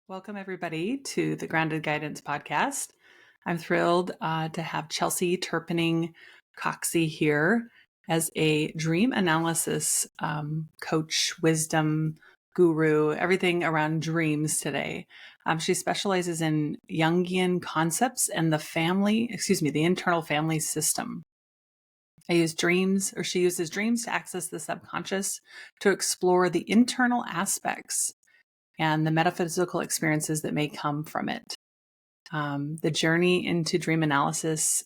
Welcome, everybody, to the Grounded Guidance Podcast. I'm thrilled to have Chelsey Turpening Coxsey here as a dream analysis coach, wisdom guru, everything around dreams today. She specializes in Jungian concepts and the internal family system. She uses dreams to access the subconscious to explore the internal aspects and the metaphysical experiences that may come from it. The journey into dream analysis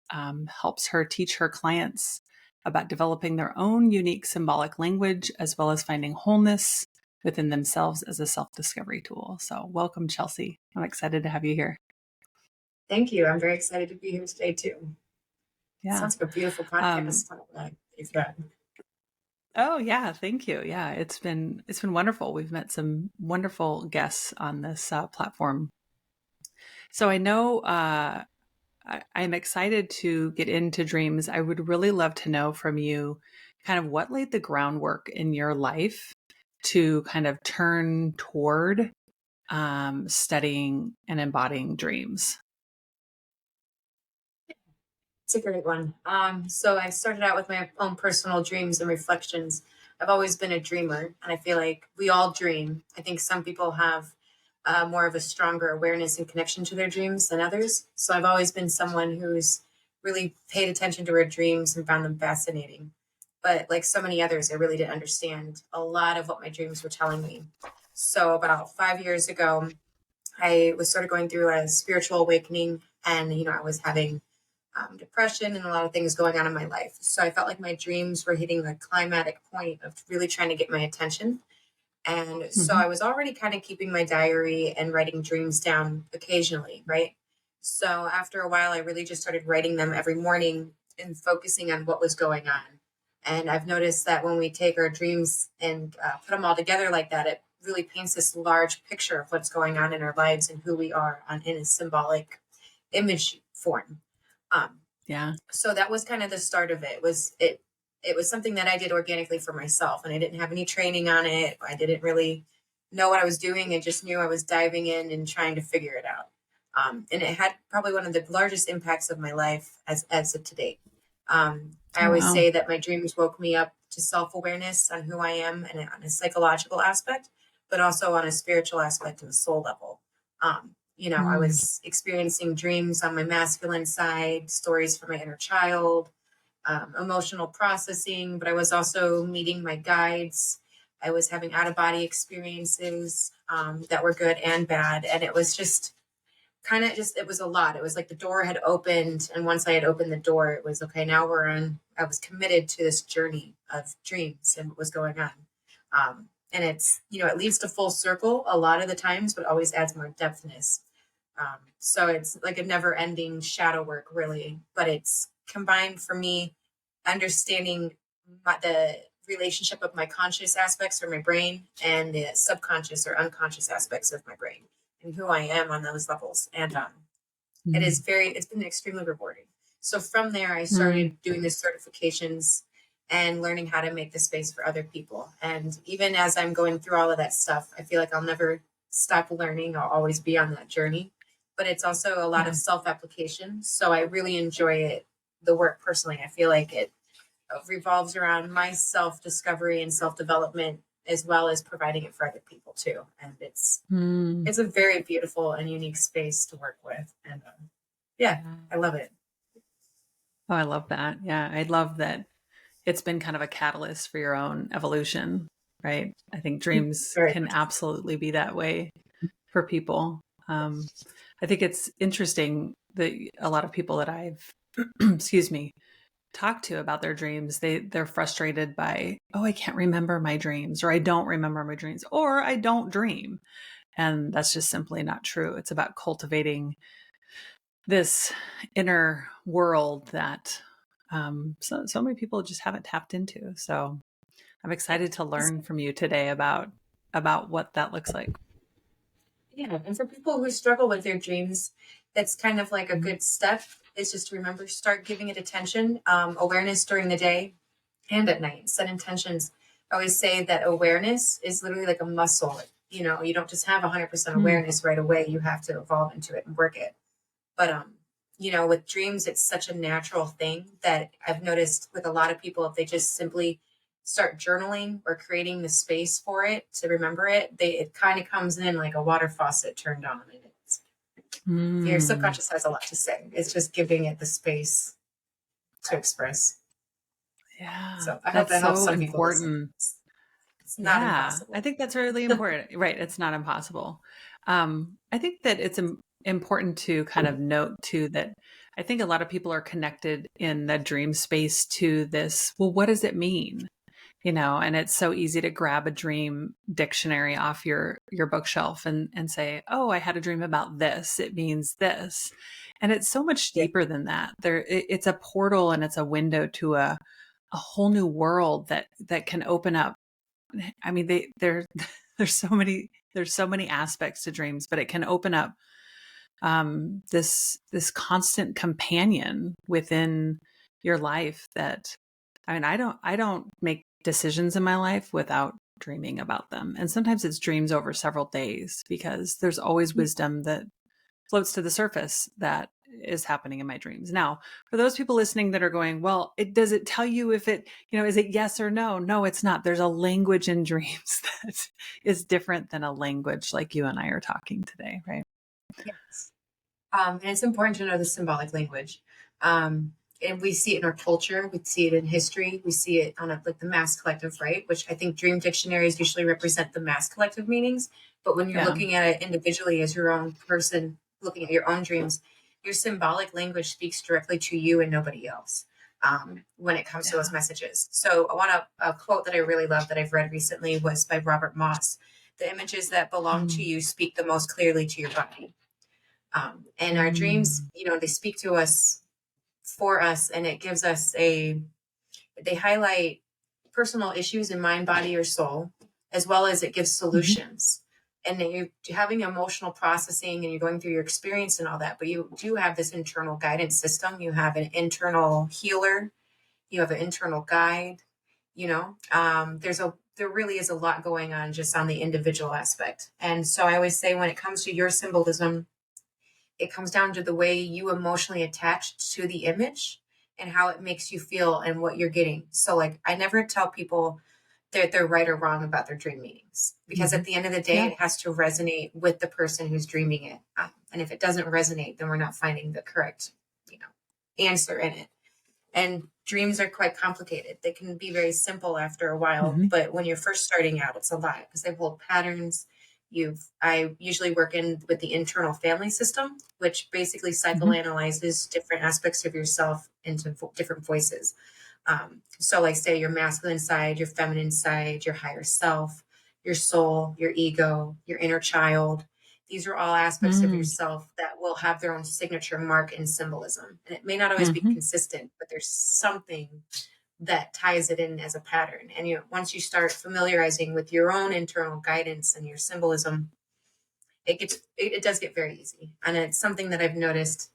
helps her teach her clients about developing their own unique symbolic language, as well as finding wholeness within themselves as a self-discovery tool. So welcome, Chelsey. I'm excited to have you here. Thank you. I'm very excited to be here today too. Yeah. Sounds like a beautiful podcast. You've got. Oh yeah, thank you. Yeah, it's been wonderful. We've met some wonderful guests on this platform. So I know I'm excited to get into dreams. I would really love to know from you kind of what laid the groundwork in your life to kind of turn toward studying and embodying dreams. It's a great one. So I started out with my own personal dreams and reflections. I've always been a dreamer, and I feel like we all dream. I think some people have more of a stronger awareness and connection to their dreams than others. So I've always been someone who's really paid attention to her dreams and found them fascinating. But like so many others, I really didn't understand a lot of what my dreams were telling me. So about 5 years ago, I was sort of going through a spiritual awakening, and I was having depression and a lot of things going on in my life. So I felt like my dreams were hitting the climatic point of really trying to get my attention. And so I was already kind of keeping my diary and writing dreams down occasionally, right? So after a while, I really just started writing them every morning and focusing on what was going on. And I've noticed that when we take our dreams and put them all together like that, it really paints this large picture of what's going on in our lives and who we are in a symbolic image form. Yeah. So that was kind of the start of it. It was something that I did organically for myself, and I didn't have any training on it. I didn't really know what I was doing. I just knew I was diving in and trying to figure it out. And it had probably one of the largest impacts of my life as of to date. I always say that my dreams woke me up to self-awareness on who I am and on a psychological aspect, but also on a spiritual aspect and a soul level. I was experiencing dreams on my masculine side, stories from my inner child, emotional processing, but I was also meeting my guides. I was having out of body experiences that were good and bad. And it was just it was a lot. It was like the door had opened. And once I had opened the door, it was okay, now I was committed to this journey of dreams and what was going on. And it's, it leads to full circle a lot of the times, but always adds more depthness. So it's like a never ending shadow work, really, but it's combined for me understanding the relationship of my conscious aspects or my brain and the subconscious or unconscious aspects of my brain and who I am on those levels. And it's been extremely rewarding. So from there, I started doing the certifications and learning how to make the space for other people. And even as I'm going through all of that stuff, I feel like I'll never stop learning. I'll always be on that journey. But it's also a lot of self-application. So I really enjoy it, the work personally. I feel like it revolves around my self-discovery and self-development, as well as providing it for other people too. And it's a very beautiful and unique space to work with. And I love it. Oh, I love that. Yeah, I love that it's been kind of a catalyst for your own evolution, right? I think dreams can absolutely be that way for people. I think it's interesting that a lot of people that I've, talked to about their dreams, they're frustrated by, oh, I can't remember my dreams, or I don't remember my dreams, or I don't dream. And that's just simply not true. It's about cultivating this inner world that so many people just haven't tapped into. So I'm excited to learn from you today about what that looks like. Yeah, and for people who struggle with their dreams, that's kind of like a good step is just to remember, start giving it attention, awareness during the day and at night, set intentions. I always say that awareness is literally like a muscle. You don't just have 100% Mm. awareness right away. You have to evolve into it and work it. But with dreams, it's such a natural thing that I've noticed with a lot of people, if they just simply start journaling or creating the space for it to remember it, it kind of comes in like a water faucet turned on. And your Mm. subconscious has a lot to say. It's just giving it the space to express. Yeah, So I hope that's that helps so some people listen. important. It's not Yeah, I impossible. think that's really important. Right, it's not impossible. I think that it's important to kind of note too that I think a lot of people are connected in the dream space to this. Well, what does it mean? And it's so easy to grab a dream dictionary off your bookshelf and say, "Oh, I had a dream about this. It means this." And it's so much Yeah. deeper than that. It's a portal and it's a window to a whole new world that can open up. I mean, there's so many aspects to dreams, but it can open up this constant companion within your life. That I mean, I don't make decisions in my life without dreaming about them, and sometimes it's dreams over several days because there's always wisdom that floats to the surface that is happening in my dreams. Now, for those people listening that are going, well, does it tell you if is it yes or no? No, it's not. There's a language in dreams that is different than a language like you and I are talking today, right? Yes. And it's important to know the symbolic language. And we see it in our culture, we see it in history, we see it on like the mass collective, right? Which I think dream dictionaries usually represent the mass collective meanings. But when you're Yeah. looking at it individually as your own person, looking at your own dreams, your symbolic language speaks directly to you and nobody else when it comes to those Yeah. messages. So I want a quote that I really love that I've read recently was by Robert Moss. The images that belong to Mm. you speak the most clearly to your body. And our dreams, Mm. they speak to us for us, and it gives us they highlight personal issues in mind, body, or soul, as well as it gives Mhm. solutions. And then you're having emotional processing and you're going through your experience and all that, but you do have this internal guidance system. You have an internal healer, you have an internal guide, there really is a lot going on just on the individual aspect. And so I always say when it comes to your symbolism, it comes down to the way you emotionally attach to the image and how it makes you feel and what you're getting. So, like, I never tell people that they're right or wrong about their dream meanings because at Mhm. the end of the day, Yeah. it has to resonate with the person who's dreaming it. And if it doesn't resonate, then we're not finding the correct, answer in it. And dreams are quite complicated. They can be very simple after a while, Mhm. but when you're first starting out, it's a lot because they hold patterns. I usually work in with the internal family system, which basically Mhm. psychoanalyzes different aspects of yourself into different voices. So, like, say your masculine side, your feminine side, your higher self, your soul, your ego, your inner child. These are all aspects of Mm. yourself that will have their own signature mark and symbolism. And it may not always be Mhm. consistent, but there's something that ties it in as a pattern. And once you start familiarizing with your own internal guidance and your symbolism, it does get very easy. And it's something that I've noticed,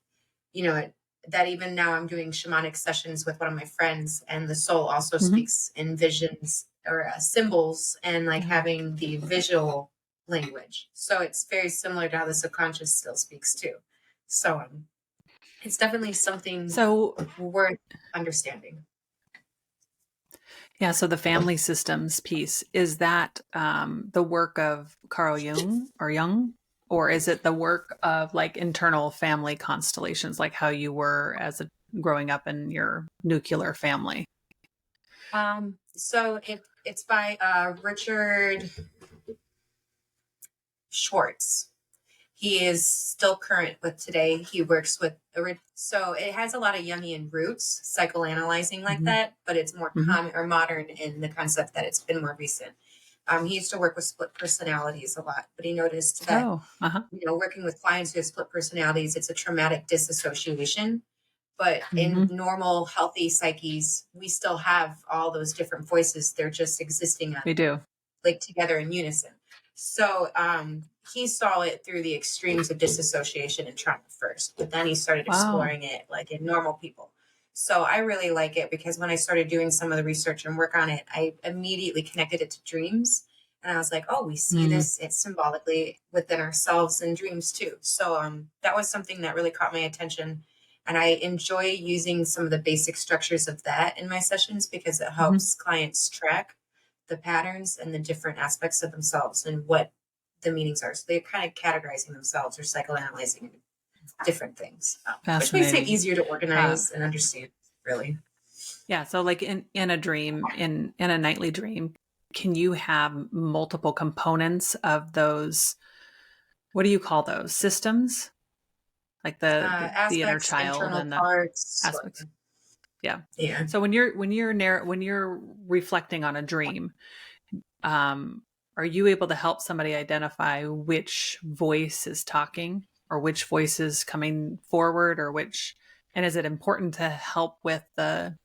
you know, that even now I'm doing shamanic sessions with one of my friends, and the soul also Mhm. speaks in visions or symbols and like Yeah. having the visual language. So it's very similar to how the subconscious still speaks too. So it's definitely something So, worth understanding. yeah, so the family systems piece, is that the work of Carl Jung or Jung? Or is it the work of like internal family constellations, like how you were as a growing up in your nuclear family? So it's by Richard Schwartz. He is still current with today. He works with, so it has a lot of Jungian roots, psychoanalyzing like Hmm. that, but it's more Hmm. common or modern in the concept that it's been more recent. He used to work with split personalities a lot, but he noticed that, Oh, uh-huh. working with clients who have split personalities, it's a traumatic disassociation. But in Hmm. normal, healthy psyches, we still have all those different voices. They're just existing We on do. like together in unison. So he saw it through the extremes of disassociation and trauma first, but then he started Wow. exploring it like in normal people. So I really like it because when I started doing some of the research and work on it, I immediately connected it to dreams. And I was like, oh, we see this, it's symbolically within ourselves in dreams too. So that was something that really caught my attention. And I enjoy using some of the basic structures of that in my sessions because it helps clients track the patterns and the different aspects of themselves and what the meanings are. So they're kind of categorizing themselves or psychoanalyzing different things, which makes it Fascinating. easier to organize and understand, really. Yeah. So like in a dream, in a nightly dream, can you have multiple components of those? What do you call those systems? Like the inner Aspects, child internal and the parts. aspects. Yeah. Yeah. So when you're reflecting on a dream, um, are you able to help somebody identify which voice is talking or which voice is coming forward or which, and is it important to help with the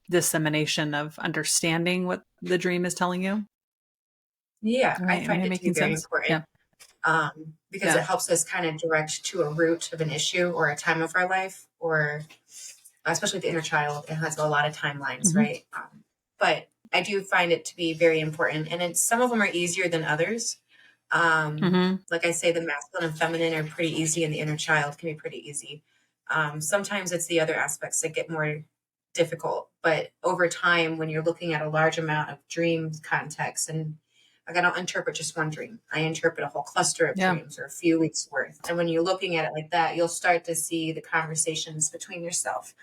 dissemination of understanding what the dream is telling you? Yeah, I Am find I it to be making very sense? important Yeah. because Yeah. it helps us kind of direct to a root of an issue or a time of our life, or especially the inner child. It has a lot of timelines, Hmm. right? But I do find it to be very important, and some of them are easier than others. Hmm. Like I say, the masculine and feminine are pretty easy, and the inner child can be pretty easy. Sometimes it's the other aspects that get more difficult, but over time, when you're looking at a large amount of dream context, and like I don't interpret just one dream, I interpret a whole cluster of Yeah. dreams or a few weeks worth. And when you're looking at it like that, you'll start to see the conversations between yourself,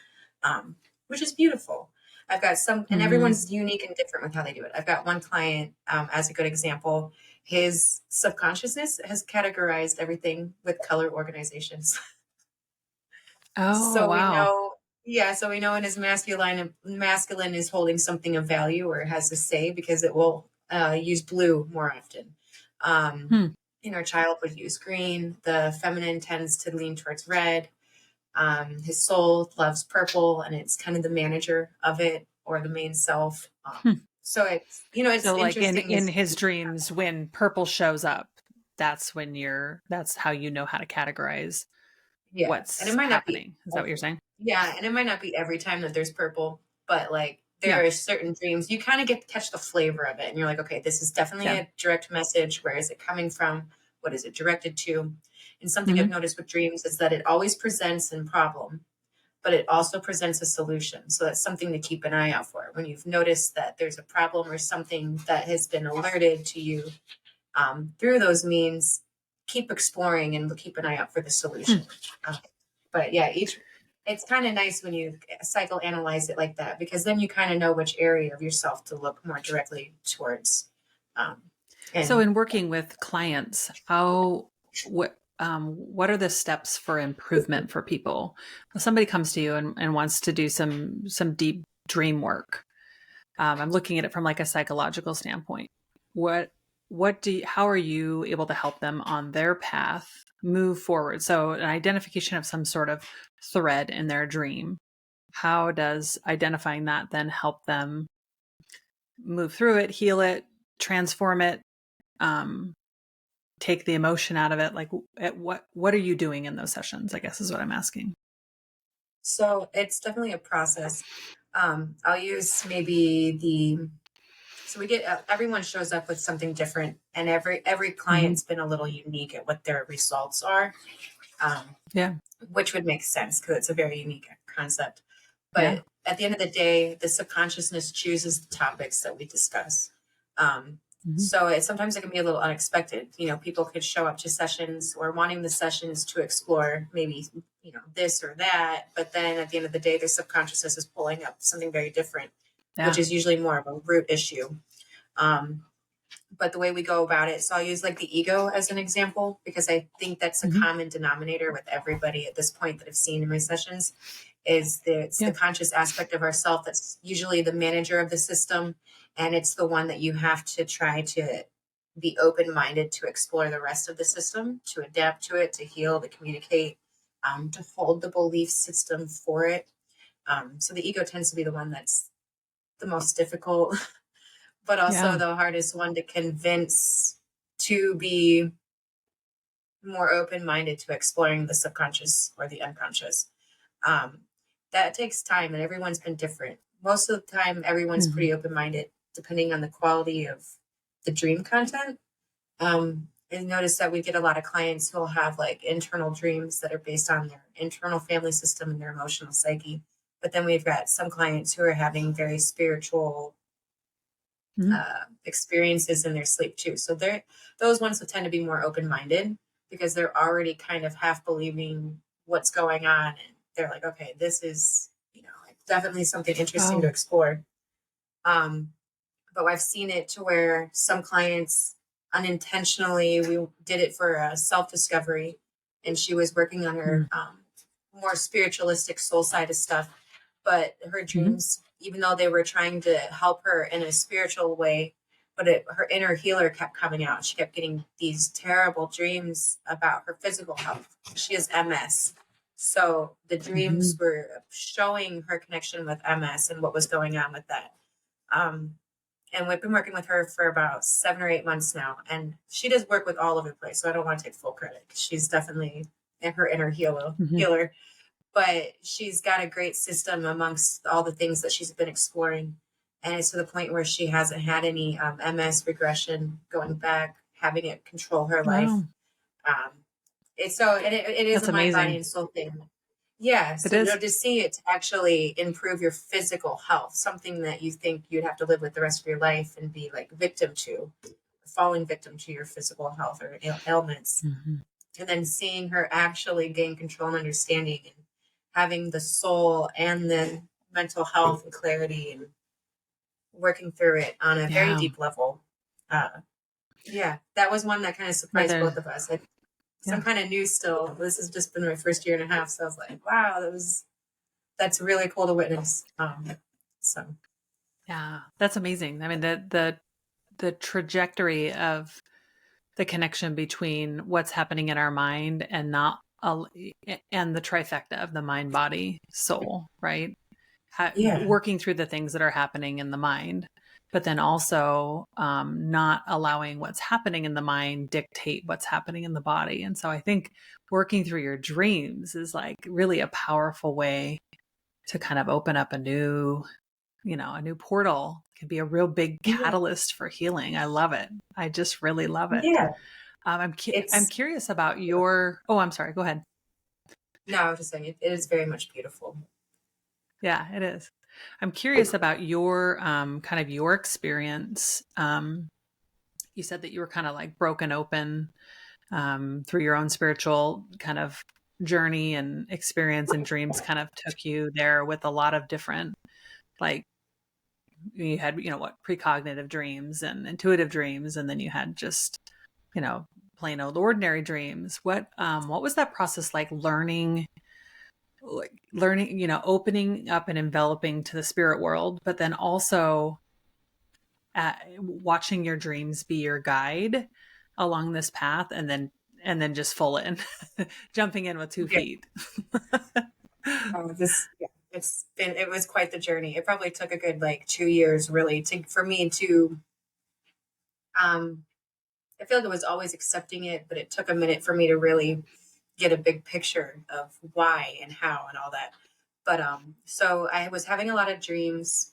which is beautiful. I've got some, and Hmm. everyone's unique and different with how they do it. I've got one client, as a good example. His subconsciousness has categorized everything with color organizations. Oh, So we wow. know, yeah, so we know when his masculine is holding something of value or has a say because it will use blue more often. Um, Hmm. Inner child would use green. The feminine tends to lean towards red. His soul loves purple, and it's kind of the manager of it or the main self. Hmm. So it's it's So like interesting. in Is his dreams, when purple shows up, that's how you know how to categorize Yeah, and it what's might not be happening. Is that what you're saying? yeah, and it might not be every time that there's purple, but like Yeah. there are certain dreams you kind of get to catch the flavor of it, and you're like, okay, this is definitely Yeah. a direct message. Where is it coming from? What is it directed to? And something I've Hmm. noticed with dreams is that it always presents a problem, but it also presents a solution. So that's something to keep an eye out for. When you've noticed that there's a problem or something that has been alerted to you through those means, keep exploring and keep an eye out for the Hmm. solution. Um, but yeah, it's kind of nice when you psychoanalyze it like that because then you kind of know which area of yourself to look more directly towards. Um, So and in working with clients, what are the steps for improvement for people? If somebody comes to you and wants to do some deep dream work. I'm looking at it from like a psychological standpoint. What how are you able to help them on their path move forward? So an identification of some sort of thread in their dream. How does identifying that then help them move through it, heal it, transform it, um, take the emotion out of it? Like, what are you doing in those sessions? I guess is what I'm asking. so it's definitely a process. I'll use maybe so we get everyone shows up with something different, and every Hmm. client's been a little unique at what their results are. Um, Yeah, which would make sense because it's a very unique concept. yeah, But at the end of the day, the subconsciousness chooses the topics that we discuss. Um, hmm, so sometimes it can be a little unexpected. People could show up to sessions or wanting the sessions to explore maybe, this or that. But then at the end of the day, their subconsciousness is pulling up something very different, which yeah. is usually more of a root issue. Um, but the way we go about it. So I'll use like the ego as an example because I think that's a Hmm. common denominator with everybody at this point that I've seen in my sessions is it's the Yeah. conscious aspect of ourself that's usually the manager of the system, and it's the one that you have to try to be open-minded to explore the rest of the system, to adapt to it, to heal, to communicate, to hold the belief system for it. So the ego tends to be the one that's the most difficult but also Yeah. the hardest one to convince to be more open minded to exploring the subconscious or the unconscious. Um, that takes time, and everyone's been different. Most of the time, everyone's Hmm. pretty open minded, depending on the quality of the dream content. I noticed that we get a lot of clients who will have like internal dreams that are based on their internal family system and their emotional psyche. But then we've got some clients who are having very spiritual Mhm. experiences in their sleep too. So those ones will tend to be more open-minded because they're already kind of half believing what's going on, and they're like, okay, this is like definitely something interesting to Oh. explore. Um, but I've seen it to where some clients unintentionally, we did it for a self-discovery, and she was working on her Mm. more spiritualistic soul side of stuff, but her Mhm. dreams, even though they were trying to help her in a spiritual way, but her inner healer kept coming out. She kept getting these terrible dreams about her physical health. She has MS. So the dreams Mhm. were showing her connection with MS and what was going on with that. Um, and we've been working with her for about 7 or 8 months now. And she does work with all over the place. So I don't want to take full credit. She's definitely in her inner Mhm. healer, but she's got a great system amongst all the things that she's been exploring. And it's to the point where she hasn't had any MS regression going back, having it control her life. Wow. Um, it is That's a mind, body, amazing. and soul thing. Yeah, It so is. to see it to actually improve your physical health, something that you think you'd have to live with the rest of your life and be like victim to, falling victim to your physical health or ailments, Mhm. and then seeing her actually gain control and understanding and having the soul and the mental health and clarity and working through it on a very Yeah. deep level. Uh, yeah, that was one that kind of Where surprised there's both of us. Like, some yeah. kind of new still. This has just been my first year and a half, so I was like, wow, that's really cool to witness. So Yeah. That's amazing. I mean, the trajectory of the connection between what's happening in our mind and not and the trifecta of the mind, body, soul, right? yeah, Working through the things that are happening in the mind, but then also not allowing what's happening in the mind dictate what's happening in the body. And so I think working through your dreams is like really a powerful way to kind of open up a new portal. It can be a real big yeah, catalyst for healing. I love it. I just really love it. yeah. I'm It's curious about your. Oh, I'm sorry. Go ahead. no, I was just saying it is very much beautiful. Yeah, it is. I'm curious about your kind of your experience. You said that you were kind of like broken open through your own spiritual kind of journey and experience, and dreams kind of took you there with a lot of different, like, you had, what, precognitive dreams and intuitive dreams, and then you had just, you know, plain old ordinary dreams. What was that process like, learning, opening up and enveloping to the spirit world, but then also watching your dreams be your guide along this path, and then just full in, jumping in with two Yeah. feet. Yeah, it was quite the journey. It probably took a good like 2 years really to for me to um I feel like I was always accepting it, but it took a minute for me to really get a big picture of why and how and all that. But so I was having a lot of dreams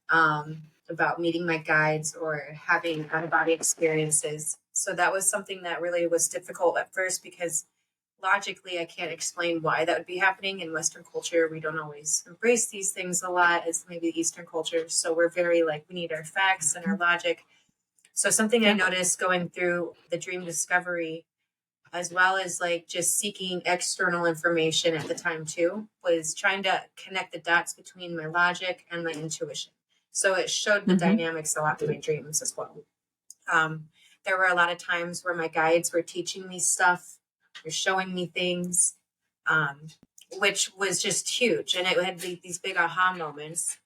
about meeting my guides or having out of body experiences. So that was something that really was difficult at first because logically I can't explain why that would be happening. In Western culture, we don't always embrace these things a lot as maybe Eastern culture. So we're very like, we need our facts and our logic. So something I Yeah. noticed going through the dream discovery, as well as like just seeking external information at the time too, was trying to connect the dots between my logic and my intuition. So it showed the Hmm. dynamics a lot in my dreams as well. Um, there were a lot of times where my guides were teaching me stuff, or showing me things, um, which was just huge. And it had these big aha moments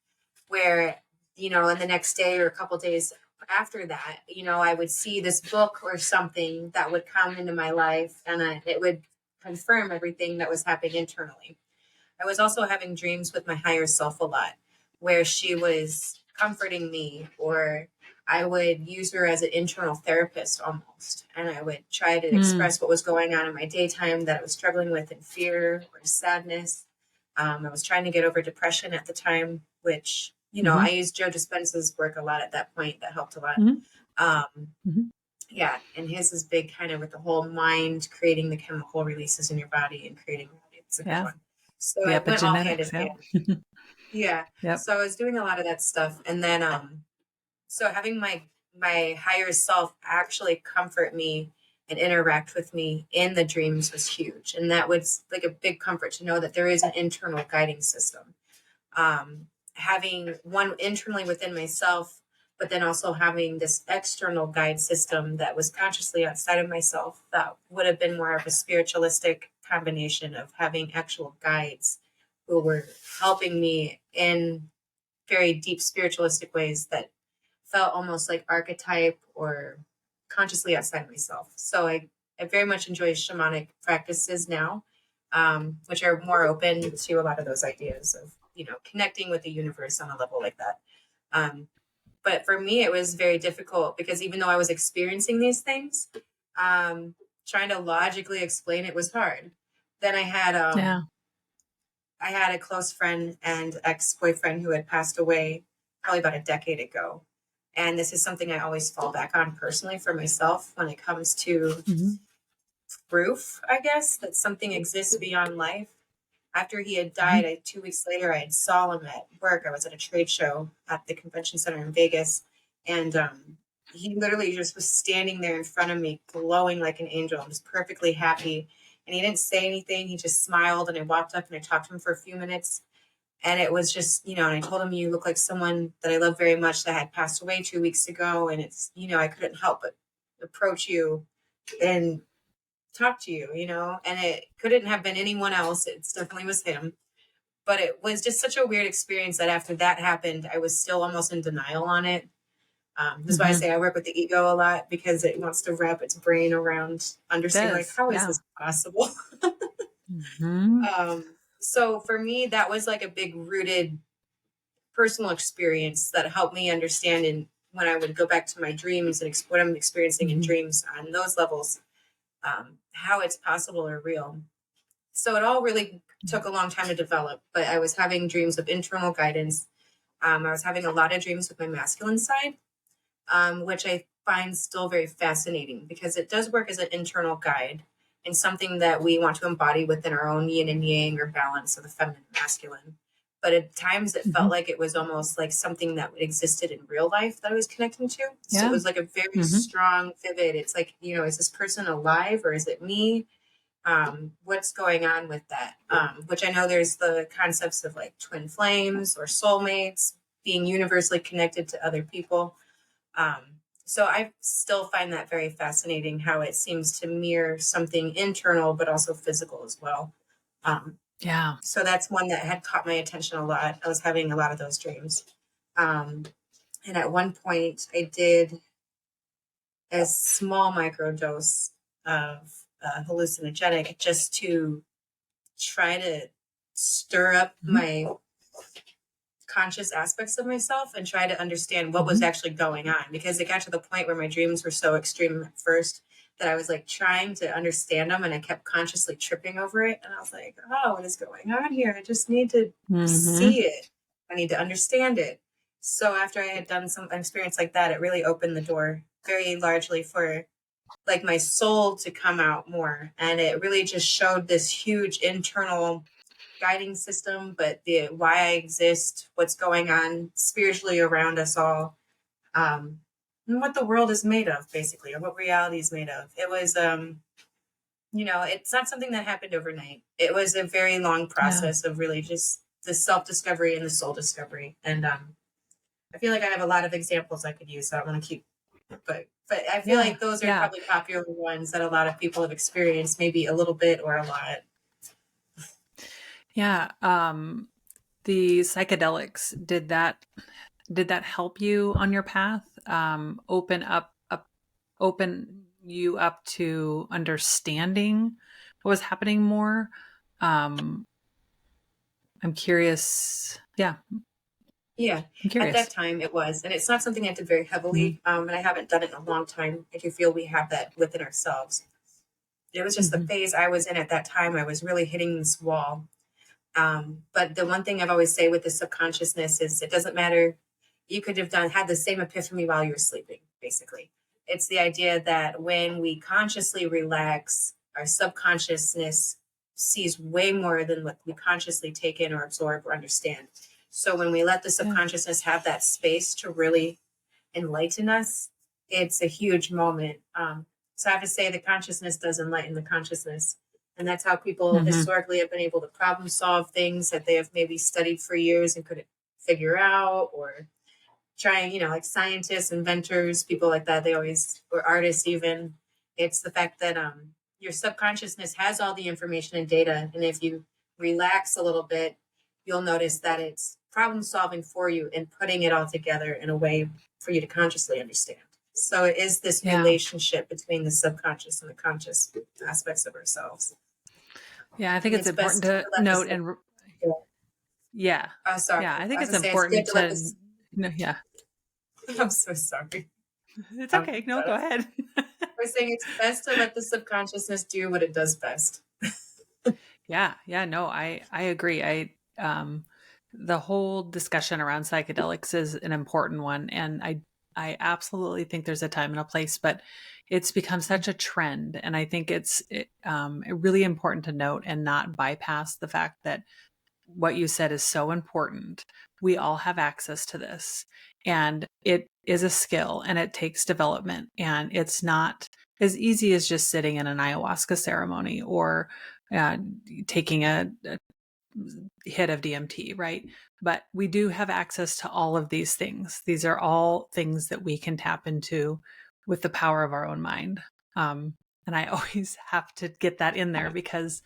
where, in the next day or a couple days after that, I would see this book or something that would come into my life, and it would confirm everything that was happening internally. I was also having dreams with my higher self a lot, where she was comforting me, or I would use her as an internal therapist almost. And I would try to Mm. express what was going on in my daytime that I was struggling with in fear or sadness. I was trying to get over depression at the time, which, I Hmm. used Joe Dispenza's work a lot at that point. That helped a lot. Hmm. Um, Mhm. yeah, and his is big kind of with the whole mind creating the chemical releases in your body and creating it's a good Yeah. one. So The it went all hand in epigenetics. Yeah. hand. Yeah. Yep. So I was doing a lot of that stuff. And then so having my higher self actually comfort me and interact with me in the dreams was huge. And that was like a big comfort to know that there is an internal guiding system. Having one internally within myself, but then also having this external guide system that was consciously outside of myself, that would have been more of a spiritualistic combination of having actual guides who were helping me in very deep spiritualistic ways that felt almost like archetype or consciously outside myself. So I very much enjoy shamanic practices now, which are more open to a lot of those ideas of, connecting with the universe on a level like that. But for me, it was very difficult because even though I was experiencing these things, um, trying to logically explain it was hard. Then Yeah. I had a close friend and ex-boyfriend who had passed away probably about a decade ago. And this is something I always fall back on personally for myself when it comes to Mhm. proof, I guess, that something exists beyond life. After he had died, Mhm. 2 weeks later, I saw him at work. I was at a trade show at the convention center in Vegas. And he literally just was standing there in front of me, glowing like an angel, just perfectly happy. And he didn't say anything. He just smiled. And I walked up and I talked to him for a few minutes. And it was just, and I told him, you look like someone that I love very much that had passed away 2 weeks ago. And it's, I couldn't help but approach you and talk to you, and it couldn't have been anyone else. It definitely was him. But it was just such a weird experience that after that happened, I was still almost in denial on it. That's why I Mhm. say I work with the ego a lot because it wants to wrap its brain around understanding, like, Does. how is Yeah. this possible? Mhm. So for me, that was like a big rooted personal experience that helped me understand. And when I would go back to my dreams and what I'm experiencing in Mhm. dreams on those levels, how it's possible or real. So it all really took a long time to develop, but I was having dreams of internal guidance. I was having a lot of dreams with my masculine side, which I find still very fascinating because it does work as an internal guide and something that we want to embody within our own yin and yang or balance of the feminine and masculine. But at times it felt Mhm. like it was almost like something that existed in real life that I was connecting to. So it Yeah. was like a very Mhm. strong, vivid. It's like, is this person alive or is it me? What's going on with that? Which I know there's the concepts of like twin flames or soulmates being universally connected to other people. So I still find that very fascinating how it seems to mirror something internal, but also physical as well. Um, Yeah. so that's one that had caught my attention a lot. I was having a lot of those dreams. Um, and at one point, I did a small microdose of hallucinogenic just to try to stir up Mhm. my conscious aspects of myself and try to understand what was Mhm. actually going on because it got to the point where my dreams were so extreme at first that I was like trying to understand them and I kept consciously tripping over it and I was like, oh, what is going on here? I just need to Mhm. see it. I need to understand it. So after I had done some experience like that, it really opened the door very largely for like my soul to come out more and it really just showed this huge internal guiding system, but the why I exist, what's going on spiritually around us all, and what the world is made of, basically, or what reality is made of. It was, it's not something that happened overnight. It was a very long Yeah. process of really just the self discovery and the soul discovery. And I feel like I have a lot of examples I could use. So I don't want to keep, but I feel Yeah. like those are Yeah. probably popular ones that a lot of people have experienced, maybe a little bit or a lot. Yeah. The psychedelics, did that help you on your path? Open you up to understanding what was happening more? Um, I'm curious. Yeah, Yeah, I'm at that curious. time it was, and it's not something I did very Mhm. heavily, and I haven't done it in a long time. I do feel we have that within ourselves. It was just the Mhm. phase I was in at that time. I was really hitting this wall. But the one thing I've always say with the subconsciousness is it doesn't matter. you could have had the same epiphany while you're sleeping, basically. It's the idea that when we consciously relax, our subconsciousness sees way more than what we consciously take in or absorb or understand. So when we let the subconsciousness have that space to really enlighten us, it's a huge moment. So I have to say the consciousness does enlighten the consciousness. And that's how people historically have been able to problem solve things that they have maybe studied for years and couldn't figure out, or trying, like scientists, inventors, people like that, they always, or artists even. It's the fact that your subconsciousness has all the information and data. And if you relax a little bit, you'll notice that it's problem solving for you and putting it all together in a way for you to consciously understand. So it is this relationship between the subconscious and the conscious aspects of ourselves. Yeah, I think it's important to note and Oh, sorry. Yeah, I think it's important to yeah. I'm so sorry. It's okay. No, go ahead. We're saying it's best to let the subconsciousness do what it does best. Yeah, no, I agree. The whole discussion around psychedelics is an important one, and I absolutely think there's a time and a place, but it's become such a trend, and I think it's really important to note and not bypass the fact that what you said is so important. We all have access to this, and it is a skill, and it takes development, and it's not as easy as just sitting in an ayahuasca ceremony or taking a hit of DMT, right? But we do have access to all of these things. These are all things that we can tap into with the power of our own mind. And I always have to get that in there because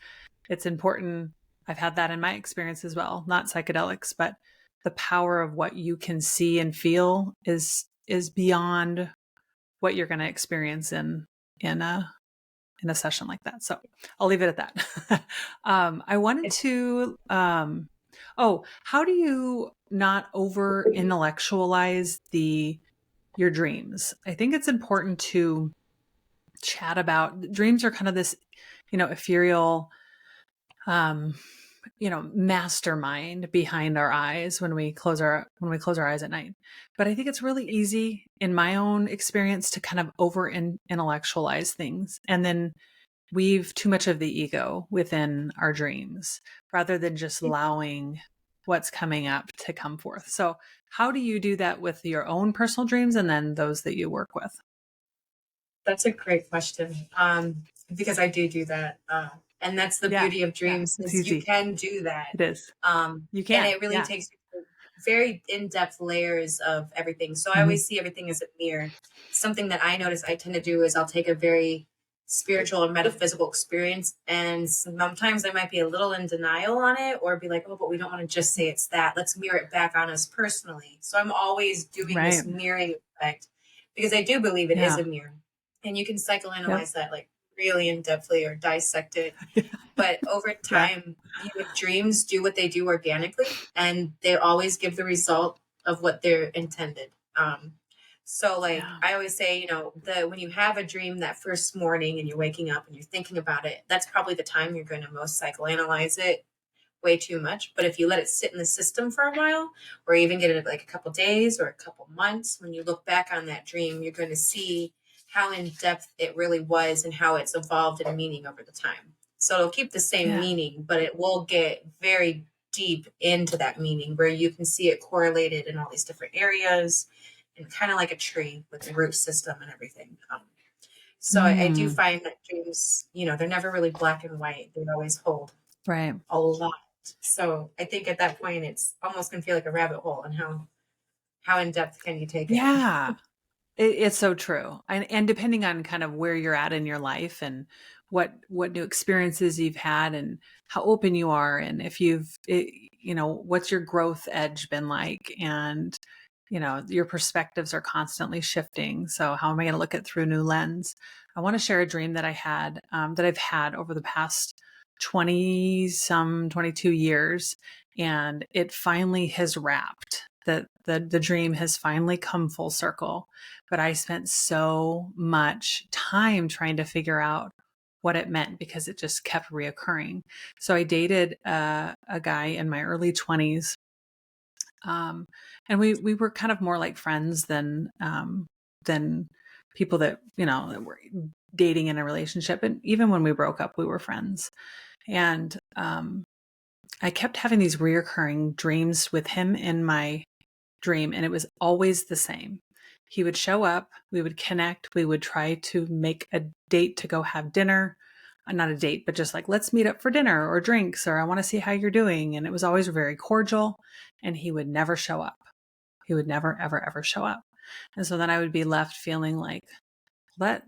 it's important. I've had that in my experience as well, not psychedelics, but the power of what you can see and feel is beyond what you're going to experience in a session like that. So I'll leave it at that. I wanted to, how do you not over intellectualize your dreams? I think it's important to chat about dreams are kind of this, ethereal, mastermind behind our eyes when we close our eyes at night. But I think it's really easy in my own experience to kind of over intellectualize things and then weave too much of the ego within our dreams rather than just allowing what's coming up to come forth. So how do you do that with your own personal dreams and then those that you work with? That's a great question. Because I do that. And that's the beauty of dreams is you can do that. It is. You can. And it really takes very in-depth layers of everything. So I always see everything as a mirror. Something that I notice I tend to do is I'll take a very spiritual and metaphysical experience, and sometimes I might be a little in denial on it or be like, oh, but we don't want to just say it's that. Let's mirror it back on us personally. So I'm always doing this mirroring effect because I do believe it is a mirror. And you can psychoanalyze that like really in depthly or dissect it. But over time, dreams do what they do organically, and they always give the result of what they're intended. So like I always say, when you have a dream that first morning and you're waking up and you're thinking about it, that's probably the time you're going to most psychoanalyze it way too much. But if you let it sit in the system for a while, or even get it like a couple days or a couple months, when you look back on that dream, you're going to see how in depth it really was and how it's evolved in meaning over the time. So it'll keep the same meaning, but it will get very deep into that meaning where you can see it correlated in all these different areas and kind of like a tree with the root system and everything. So I do find that dreams, they're never really black and white. They always hold a lot. So I think at that point, it's almost going to feel like a rabbit hole. And how in depth can you take it? Yeah. It's so true. And depending on kind of where you're at in your life and what new experiences you've had and how open you are. And if what's your growth edge been like? And, your perspectives are constantly shifting. So how am I going to look at through a new lens? I want to share a dream that I had, that I've had over the past 22 years. And it finally has wrapped. The dream has finally come full circle, but I spent so much time trying to figure out what it meant because it just kept reoccurring. So I dated a guy in my early 20s, And we were kind of more like friends than people that, that were dating in a relationship. And even when we broke up, we were friends. And I kept having these reoccurring dreams with him in my dream, and it was always the same. He would show up, we would connect, we would try to make a date to go have dinner. Not a date, but just like, let's meet up for dinner or drinks, or I want to see how you're doing. And it was always very cordial, and he would never show up. He would never, ever, ever show up. And so then I would be left feeling like, that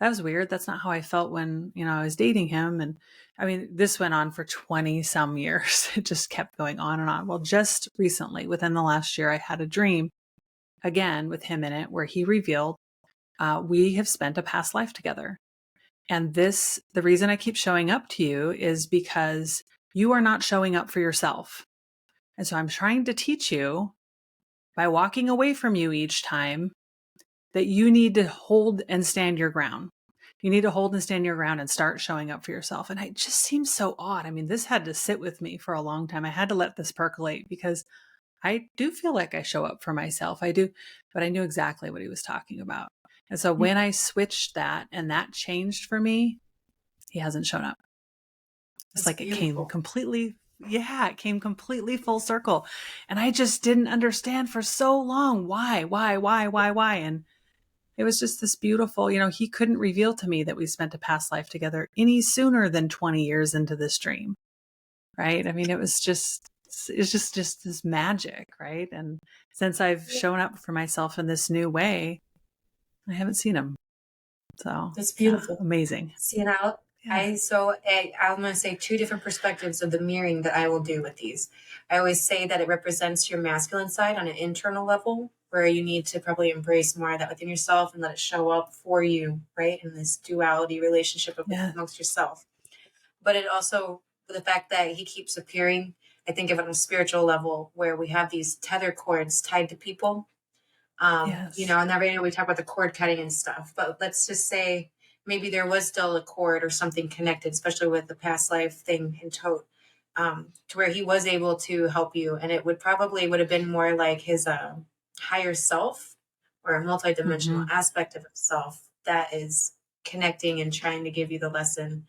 was weird. That's not how I felt when, I was dating him. And I mean, this went on for 20 some years. It just kept going on and on. Well, just recently, within the last year, I had a dream again with him in it where he revealed we have spent a past life together. And the reason I keep showing up to you is because you are not showing up for yourself. And so I'm trying to teach you by walking away from you each time that you need to hold and stand your ground. You need to hold and stand your ground and start showing up for yourself. And it just seems so odd. I mean, this had to sit with me for a long time. I had to let this percolate because I do feel like I show up for myself. I do, but I knew exactly what he was talking about. And so when I switched that and that changed for me, he hasn't shown up. It's like it came completely full circle. And I just didn't understand for so long why. And it was just this beautiful, he couldn't reveal to me that we spent a past life together any sooner than 20 years into this dream. Right. I mean, it's just this magic. Right. And since I've shown up for myself in this new way, I haven't seen him. So that's beautiful. Yeah, amazing. See, now I'm going to say two different perspectives of the mirroring that I will do with these. I always say that it represents your masculine side on an internal level, where you need to probably embrace more of that within yourself and let it show up for you, right? In this duality relationship amongst yourself. But it also, the fact that he keeps appearing, I think of it on a spiritual level, where we have these tether cords tied to people. Yes. And every we talk about the cord cutting and stuff, but let's just say maybe there was still a cord or something connected, especially with the past life thing in tote, to where he was able to help you. And it would have been more like his higher self or a multidimensional aspect of himself that is connecting and trying to give you the lesson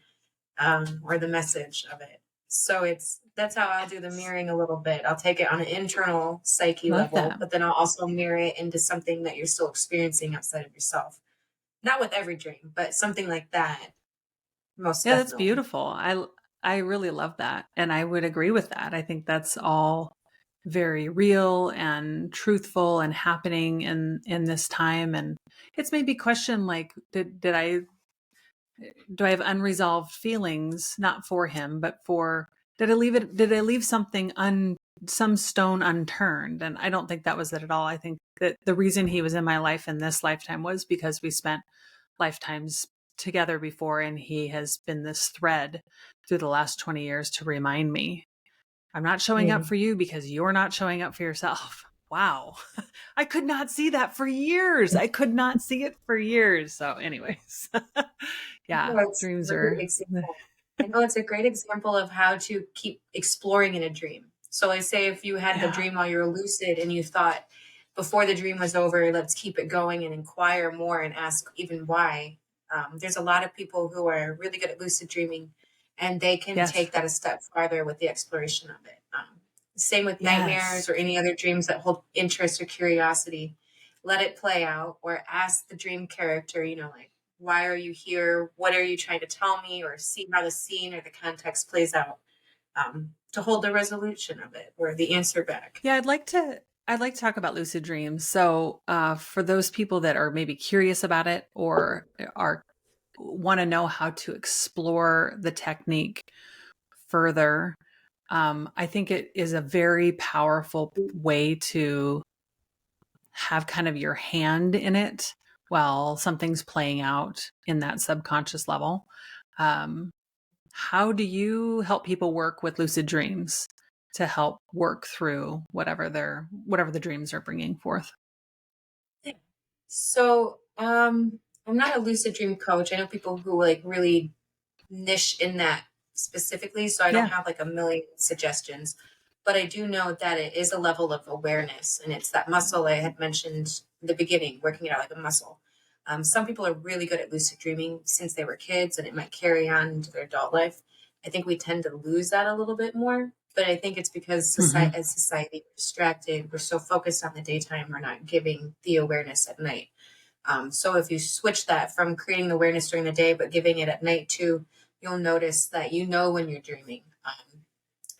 or the message of it. So that's how I'll do the mirroring a little bit. I'll take it on an internal psyche level, but then I'll also mirror it into something that you're still experiencing outside of yourself. Not with every dream, but something like that. Most definitely. That's beautiful. I really love that. And I would agree with that. I think that's all very real and truthful and happening in this time. And it's made me question, like, do I have unresolved feelings, not for him, but did I leave some stone unturned? And I don't think that was it at all. I think that the reason he was in my life in this lifetime was because we spent lifetimes together before, and he has been this thread through the last 20 years to remind me, I'm not showing up for you because you're not showing up for yourself. Wow. I could not see that for years. I could not see it for years. So anyways, yeah, dreams are. I know it's a great example of how to keep exploring in a dream. So let's say if you had the dream while you were lucid and you thought before the dream was over, let's keep it going and inquire more and ask even why. There's a lot of people who are really good at lucid dreaming, and they can take that a step farther with the exploration of it. Same with nightmares or any other dreams that hold interest or curiosity. Let it play out, or ask the dream character, like, why are you here? What are you trying to tell me? Or see how the scene or the context plays out, to hold the resolution of it or the answer back. Yeah, I'd like to talk about lucid dreams. So for those people that are maybe curious about it or want to know how to explore the technique further, I think it is a very powerful way to have kind of your hand in it while something's playing out in that subconscious level. How do you help people work with lucid dreams to help work through whatever the dreams are bringing forth? So, I'm not a lucid dream coach. I know people who like really niche in that specifically, so I don't have like a million suggestions. But I do know that it is a level of awareness, and it's that muscle I had mentioned in the beginning, working it out like a muscle. Some people are really good at lucid dreaming since they were kids, and it might carry on into their adult life. I think we tend to lose that a little bit more, but I think it's because as society, we're distracted. We're so focused on the daytime, we're not giving the awareness at night. So if you switch that from creating the awareness during the day, but giving it at night too, you'll notice that you know when you're dreaming.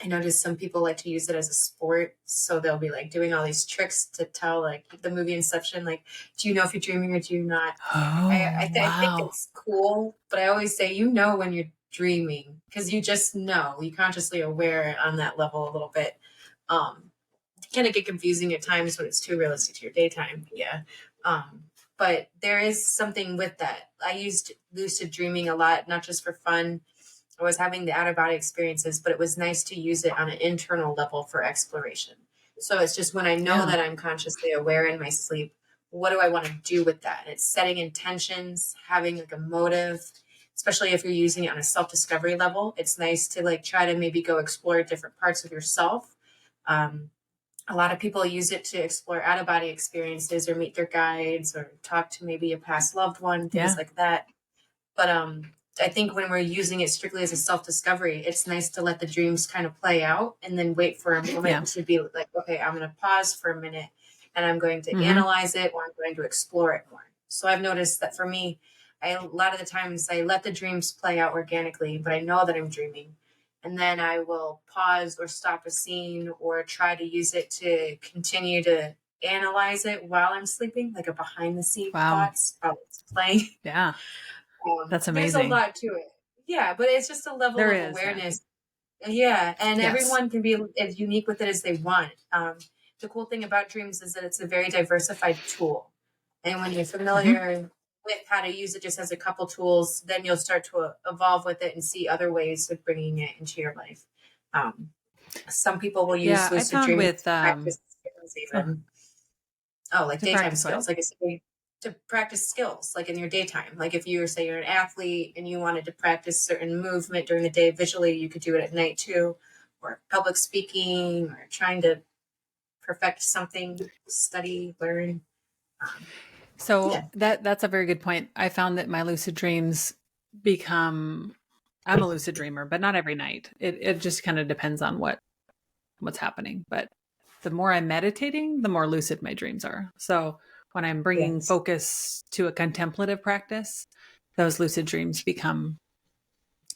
I noticed some people like to use it as a sport. So they'll be like doing all these tricks to tell, like the movie Inception, like, do you know if you're dreaming or do you not? Oh, I think wow. it's cool, but I always say, you know, when you're dreaming, because you just know, you consciously aware on that level a little bit. It kind of get confusing at times when it's too realistic to your daytime. Yeah. But there is something with that. I used lucid dreaming a lot, not just for fun. I was having the out of body experiences, but it was nice to use it on an internal level for exploration. So it's just when I know Yeah. that I'm consciously aware in my sleep, what do I want to do with that? And it's setting intentions, having like a motive, especially if you're using it on a self-discovery level. It's nice to like try to maybe go explore different parts of yourself. Um, a lot of people use it to explore out of body experiences or meet their guides or talk to maybe a past loved one, things like that. But I think when we're using it strictly as a self-discovery, it's nice to let the dreams kind of play out and then wait for a moment to be like, okay, I'm going to pause for a minute and I'm going to analyze it or I'm going to explore it more. So I've noticed that for me, a lot of the times I let the dreams play out organically, but I know that I'm dreaming. And then I will pause or stop a scene or try to use it to continue to analyze it while I'm sleeping, like a behind the scene thoughts while it's playing. Yeah. That's There's a amazing. lot to it. Yeah, but it's just a level There of is. awareness. Yeah, and Yes. everyone can be as unique with it as they want. The cool thing about dreams is that it's a very diversified tool. And when you're familiar with how to use it just as a couple tools, then you'll start to evolve with it and see other ways of bringing it into your life. Some people will use I lucid found dreaming with to practice skills even. Like to daytime practice what? skills. Like I said, to practice skills, like in your daytime. Like if you were, say, you're an athlete and you wanted to practice certain movement during the day visually, you could do it at night too, or public speaking, or trying to perfect something, study, learn. So that's a very good point. I found that my lucid dreams become I'm a lucid dreamer, but not every night. It just kind of depends on what's happening. But the more I'm meditating, the more lucid my dreams are. So when I'm bringing Yes. focus to a contemplative practice, those lucid dreams become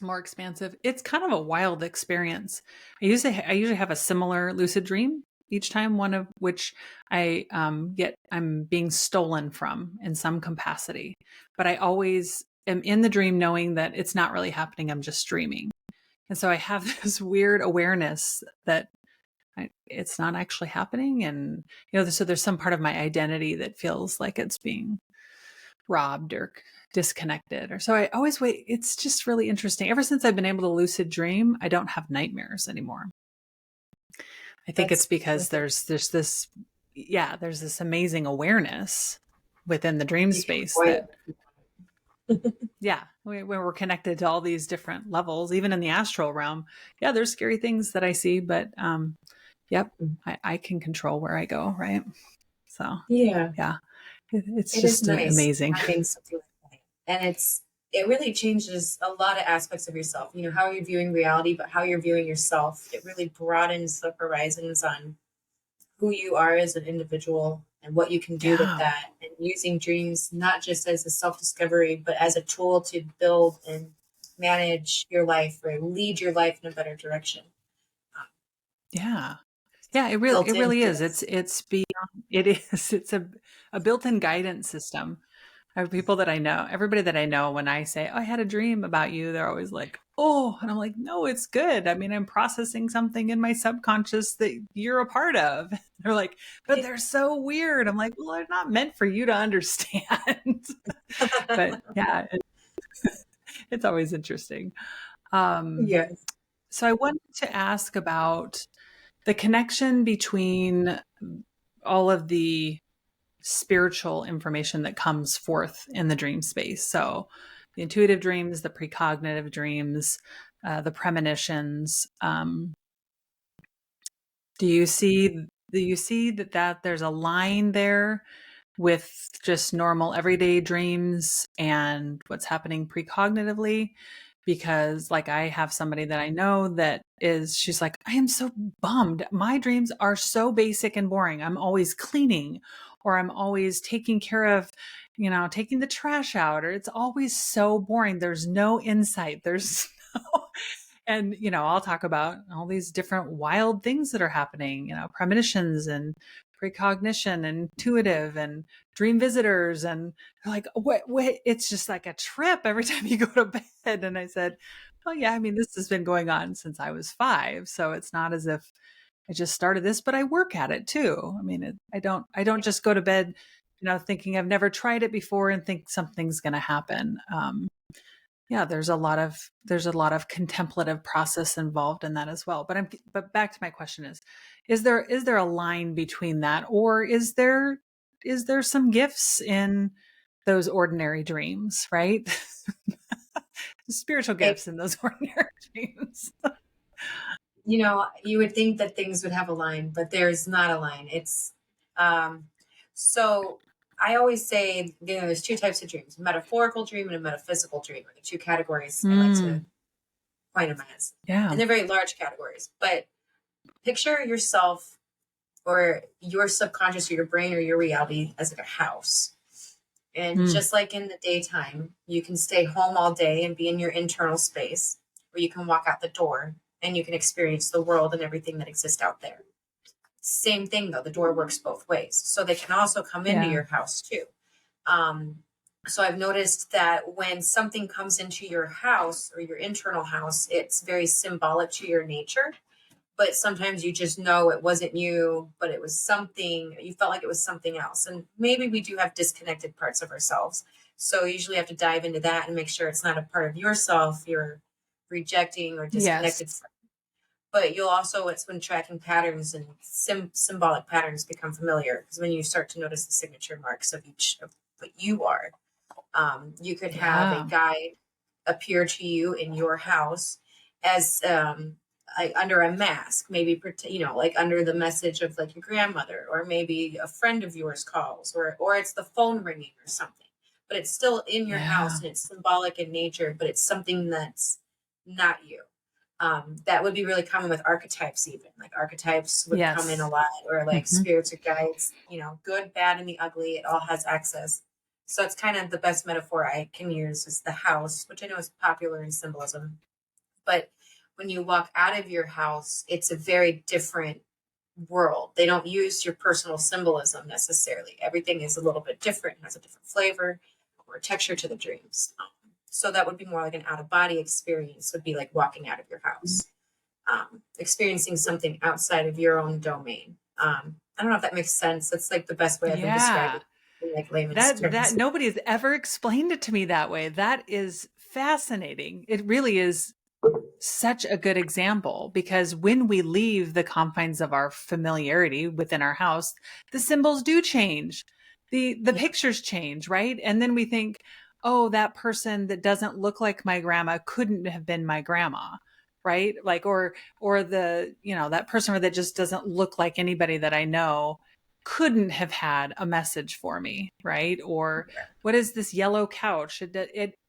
more expansive. It's kind of a wild experience. I usually have a similar lucid dream each time, one of which I'm being stolen from in some capacity. But I always am in the dream knowing that it's not really happening. I'm just dreaming. And so I have this weird awareness that it's not actually happening. And, so there's some part of my identity that feels like it's being robbed or disconnected. Or so I always wait. It's just really interesting. Ever since I've been able to lucid dream, I don't have nightmares anymore. I think it's because there's this amazing awareness within the dream space that when we're connected to all these different levels, even in the astral realm, there's scary things that I see, but I can control where I go, right? So it's It is just nice amazing. having something like that. And it really changes a lot of aspects of yourself. You know, how you're viewing reality, but how you're viewing yourself. It really broadens the horizons on who you are as an individual and what you can do with that. And using dreams not just as a self-discovery, but as a tool to build and manage your life or lead your life in a better direction. It really is. It's beyond. It is. It's a built-in guidance system. I have people that I know, everybody that I know, when I say, "Oh, I had a dream about you," they're always like, "Oh," and I'm like, "No, it's good. I mean, I'm processing something in my subconscious that you're a part of." They're like, "But they're so weird." I'm like, "Well, they're not meant for you to understand." But it's always interesting. Yes. So I wanted to ask about the connection between all of the spiritual information that comes forth in the dream space. So the intuitive dreams, the precognitive dreams, the premonitions. Do you see that there's a line there with just normal everyday dreams and what's happening precognitively? Because like I have somebody that I know that she's like, I am so bummed. My dreams are so basic and boring. I'm always cleaning, or I'm always taking care of, taking the trash out, or it's always so boring. There's no insight. There's no, and, I'll talk about all these different wild things that are happening, premonitions and precognition and intuitive and dream visitors. And they're like, what, it's just like a trip every time you go to bed. And I said, well, yeah, I mean, this has been going on since I was 5. So it's not as if I just started this, but I work at it too. I mean, I don't just go to bed, thinking I've never tried it before and think something's going to happen. Yeah, there's a lot of contemplative process involved in that as well. But back to my question is there a line between that, or is there some gifts in those ordinary dreams, right? Spiritual It, gifts in those ordinary dreams. you would think that things would have a line, but there's not a line. Um, so I always say, there's 2 types of dreams: a metaphorical dream and a metaphysical dream are the 2 categories I like to point them as. Yeah. And they're very large categories, but picture yourself or your subconscious or your brain or your reality as like a house. And just like in the daytime, you can stay home all day and be in your internal space, or you can walk out the door and you can experience the world and everything that exists out there. Same thing though, the door works both ways. So they can also come into your house too. So I've noticed that when something comes into your house or your internal house, it's very symbolic to your nature. But sometimes you just know it wasn't you, but it was something, you felt like it was something else. And maybe we do have disconnected parts of ourselves. So you usually have to dive into that and make sure it's not a part of yourself you're rejecting or disconnected from. But you'll also, it's when tracking patterns and symbolic patterns become familiar. Because when you start to notice the signature marks of each of what you are, you could have a guide appear to you in your house as like under a mask, maybe like under the message of like your grandmother, or maybe a friend of yours calls, or it's the phone ringing or something. But it's still in your house and it's symbolic in nature, but it's something that's not you. That would be really common with archetypes, even like archetypes would come in a lot, or like spirits or guides, good, bad, and the ugly. It all has access. So it's kind of the best metaphor I can use is the house, which I know is popular in symbolism. But when you walk out of your house, it's a very different world. They don't use your personal symbolism necessarily. Everything is a little bit different, has a different flavor or texture to the dreams. So that would be more like an out-of-body experience, would be like walking out of your house, experiencing something outside of your own domain. I don't know if that makes sense. That's like the best way I can describe it. Like layman's terms. That nobody's ever explained it to me that way. That is fascinating. It really is such a good example, because when we leave the confines of our familiarity within our house, the symbols do change. The pictures change, right? And then we think, oh, that person that doesn't look like my grandma couldn't have been my grandma, right? Like, or the, that person that just doesn't look like anybody that I know couldn't have had a message for me, right? Or what is this yellow couch?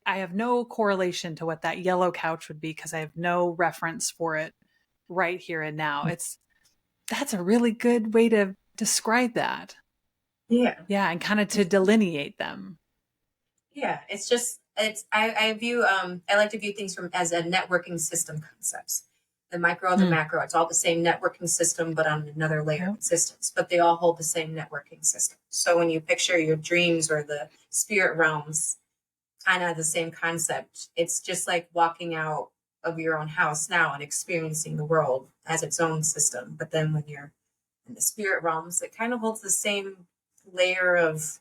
I have no correlation to what that yellow couch would be, because I have no reference for it right here and now. That's a really good way to describe that. Yeah. Yeah. And kind of to delineate them. Yeah. I view, I like to view things as a networking system concepts. The micro and the macro, it's all the same networking system, but on another layer of existence, but they all hold the same networking system. So when you picture your dreams or the spirit realms, kind of the same concept. It's just like walking out of your own house now and experiencing the world as its own system. But then when you're in the spirit realms, it kind of holds the same layer of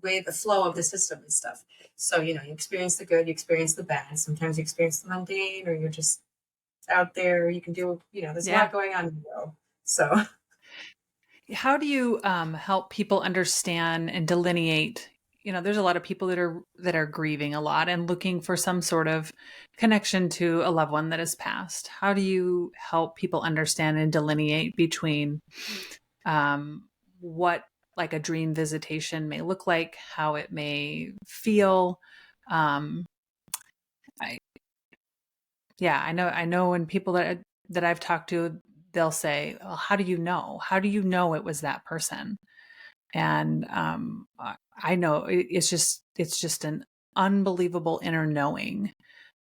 way the flow of the system and stuff. So, you experience the good, you experience the bad. Sometimes you experience the mundane, or you're just out there. You can do, there's a lot going on in the world. So how do you help people understand and delineate there's a lot of people that are grieving a lot and looking for some sort of connection to a loved one that has passed. How do you help people understand and delineate between what like a dream visitation may look like, how it may feel? Um, I, yeah, I know when people that I've talked to, they'll say, well, how do you know? How do you know it was that person? And I know it's just an unbelievable inner knowing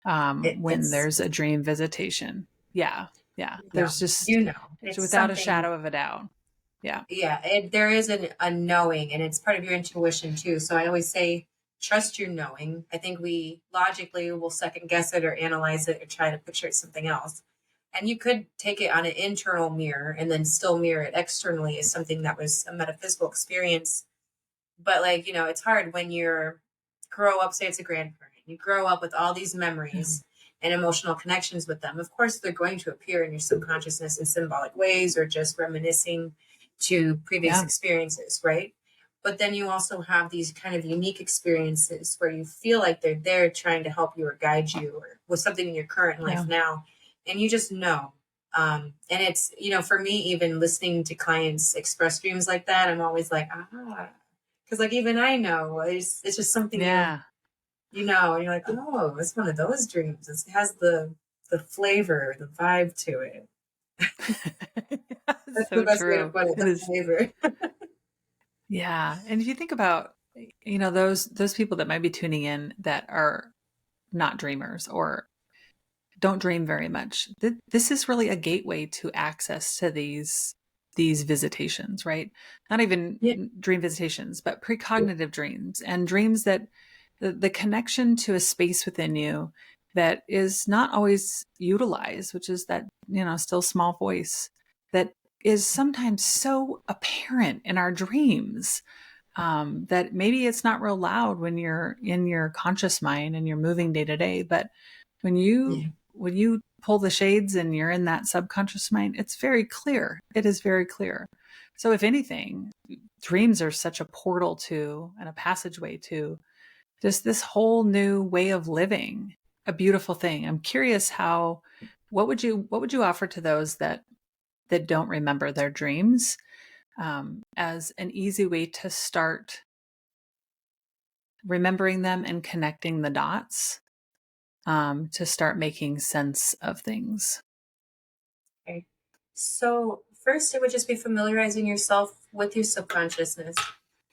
when It's, there's a dream visitation. Yeah, yeah. no, It's it's without a something. shadow of a doubt. Yeah, Yeah, there is a knowing, and it's part of your intuition too. So I always say, trust your knowing. I think we logically will second guess it or analyze it or try to picture it something else. And you could take it on an internal mirror and then still mirror it externally as something that was a metaphysical experience. But like, it's hard when you're grow up, say it's a grandparent, you grow up with all these yeah, memories and emotional connections with them. Of course, they're going to appear in your subconsciousness in symbolic ways or just reminiscing to previous yeah, experiences, right? But then you also have these kind of unique experiences where you feel like they're there trying to help you or guide you or with something in your current life yeah, now. And you just know. And it's, for me, even listening to clients express dreams like that, I'm always like, because like even I know it's just something yeah. and you're like, oh, it's one of those dreams. It has the flavor, the vibe to it. That's the So best way to true. put it, It the is. flavor. Yeah, and if you think about, those people that might be tuning in that are not dreamers or don't dream very much. This is really a gateway to access to these visitations, right? Not even Yeah, dream visitations, but precognitive dreams and dreams that the connection to a space within you that is not always utilized, which is that, still small voice that is sometimes so apparent in our dreams that maybe it's not real loud when you're in your conscious mind and you're moving day to day, but yeah, when you pull the shades and you're in that subconscious mind, it's very clear. It is very clear. So if anything, dreams are such a portal to and a passageway to just this whole new way of living, a beautiful thing. I'm curious what would you offer to those that don't remember their dreams as an easy way to start remembering them and connecting the dots to start making sense of things? okay. So first, it would just be familiarizing yourself with your subconsciousness.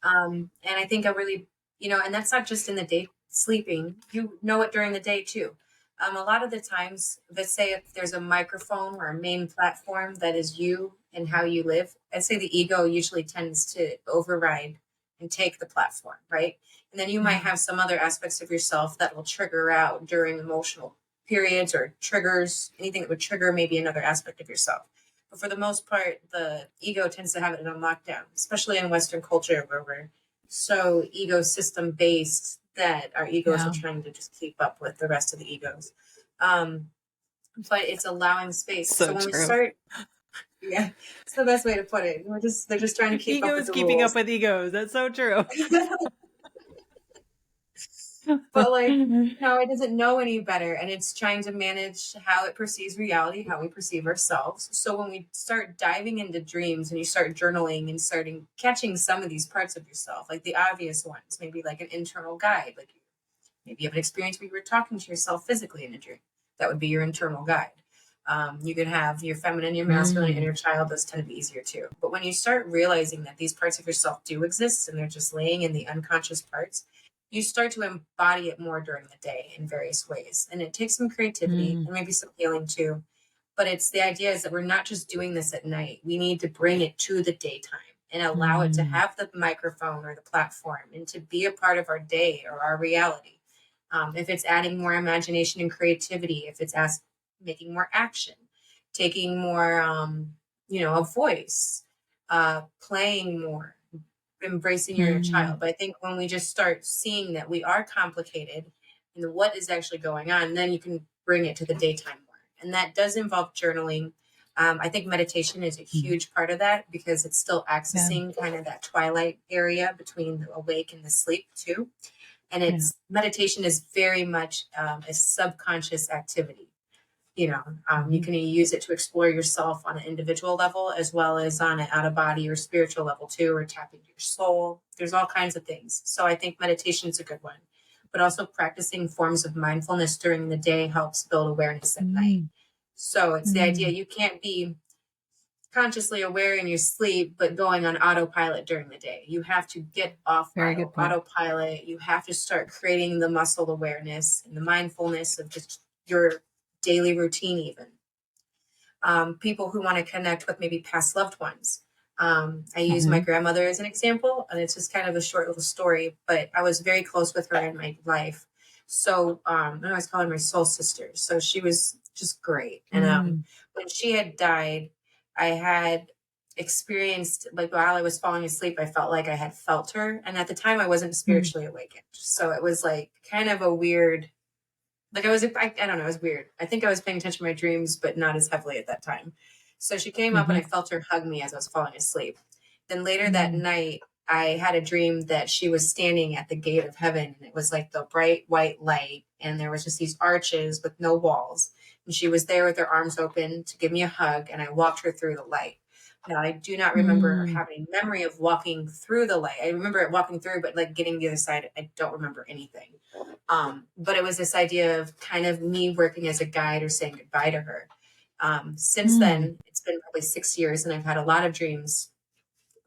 And I think I really, and that's not just in the day sleeping, you know it during the day too. A lot of the times, let's say if there's a microphone or a main platform that is you and how you live, I'd say the ego usually tends to override and take the platform, right? And then you might Yeah. have some other aspects of yourself that will trigger out during emotional periods or triggers, anything that would trigger maybe another aspect of yourself. But for the most part, the ego tends to have it on lockdown, especially in Western culture where we're so ego system based that our egos are Yeah. trying to just keep up with the rest of the egos. Um, but it's allowing space. So So when we true. start, yeah, it's the best way to put it. They're just trying to keep up with Egos the keeping up rules. with egos. That's so true. But like, it doesn't know any better, and it's trying to manage how it perceives reality, how we perceive ourselves. So when we start diving into dreams and you start journaling and starting catching some of these parts of yourself, like the obvious ones, maybe like an internal guide, like maybe you have an experience where you were talking to yourself physically in a dream. That would be your internal guide. You could have your feminine, your masculine, Mm. inner child. Those tend to be easier too. But when you start realizing that these parts of yourself do exist and they're just laying in the unconscious parts, you start to embody it more during the day in various ways. And it takes some creativity Mm. and maybe some healing too. But it's the idea is that we're not just doing this at night. We need to bring it to the daytime and allow it to Mm. have the microphone or the platform and to be a part of our day or our reality. If it's adding more imagination and creativity, if it's making more action, taking more, a voice, playing more, embracing your inner child. Mm. But I think when we just start seeing that we are complicated and what is actually going on, then you can bring it to the daytime more. And that does involve journaling. I think meditation is a huge part of that because it's still Yeah. accessing kind of that twilight area between the awake and the sleep too. And Yeah. meditation is very much a subconscious activity. You Mhm. can use it to explore yourself on an individual level as well as on an out of body or spiritual level too, or tap into your soul. There's all kinds of things. So I think meditation is a good one, but also practicing forms of mindfulness during the day helps build awareness at night. Mm. So it's the idea Mm. you can't be consciously aware in your sleep, but going on autopilot during the day. You have to get off Very good point. autopilot. You have to start creating the muscle awareness and the mindfulness of just your daily routine, even. People who want to connect with maybe past loved ones. I use my Mm-hmm. grandmother as an example, and it's just kind of a short little story, but I was very close with her in my life. So I always call her my soul sister. So she was just great. And Mm. when she had died, I had experienced, like while I was falling asleep, I felt like I had felt her. And at the time, I wasn't Mm. spiritually awakened. So it was like kind of a weird, like I don't know, it was weird. I think I was paying attention to my dreams, but not as heavily at that time. So she came up and Mm-hmm. I felt her hug me as I was falling asleep. Then later that Mm. night, I had a dream that she was standing at the gate of heaven, and it was like the bright white light, and there was just these arches with no walls. And she was there with her arms open to give me a hug, and I walked her through the light. Now, I do not remember Mm. having memory of walking through the light. I remember it walking through, but like getting the other side, I don't remember anything. But it was this idea of kind of me working as a guide or saying goodbye to her. Since Mm. then, it's been probably 6 years, and I've had a lot of dreams,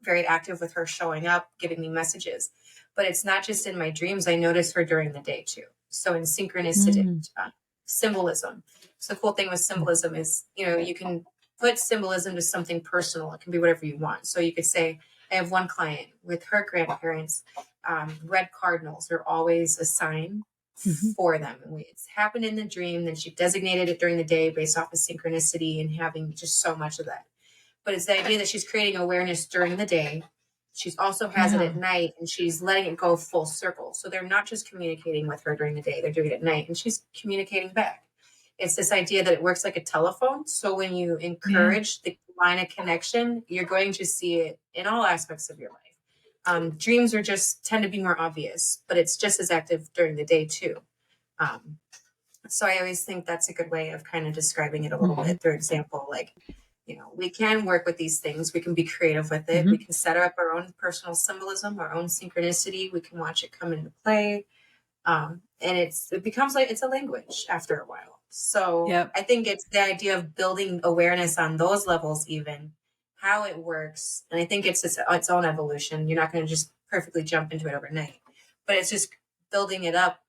very active with her showing up, giving me messages. But it's not just in my dreams. I notice her during the day too. So in synchronicity, Mm. symbolism. So the cool thing with symbolism is, you can put symbolism to something personal. It can be whatever you want. So you could say, I have one client with her grandparents. Red cardinals are always a sign Mm-hmm. for them. It's happened in the dream. Then she designated it during the day based off of synchronicity and having just so much of that. But it's the idea that she's creating awareness during the day. She's also has it Yeah. at night, and she's letting it go full circle. So they're not just communicating with her during the day, they're doing it at night, and she's communicating back. It's this idea that it works like a telephone. So when you Yeah. encourage the line of connection, you're going to see it in all aspects of your life. Dreams are just tend to be more obvious, but it's just as active during the day too. Um, so I always think that's a good way of kind of describing it a little Mm-hmm. bit through example. Like, we can work with these things. We can be creative with it. Mm-hmm. We can set up our own personal symbolism, our own synchronicity. We can watch it come into play. And it becomes like it's a language after a while. So Yep. I think it's the idea of building awareness on those levels, even how it works. And I think it's its own evolution. You're not going to just perfectly jump into it overnight, but it's just building it up,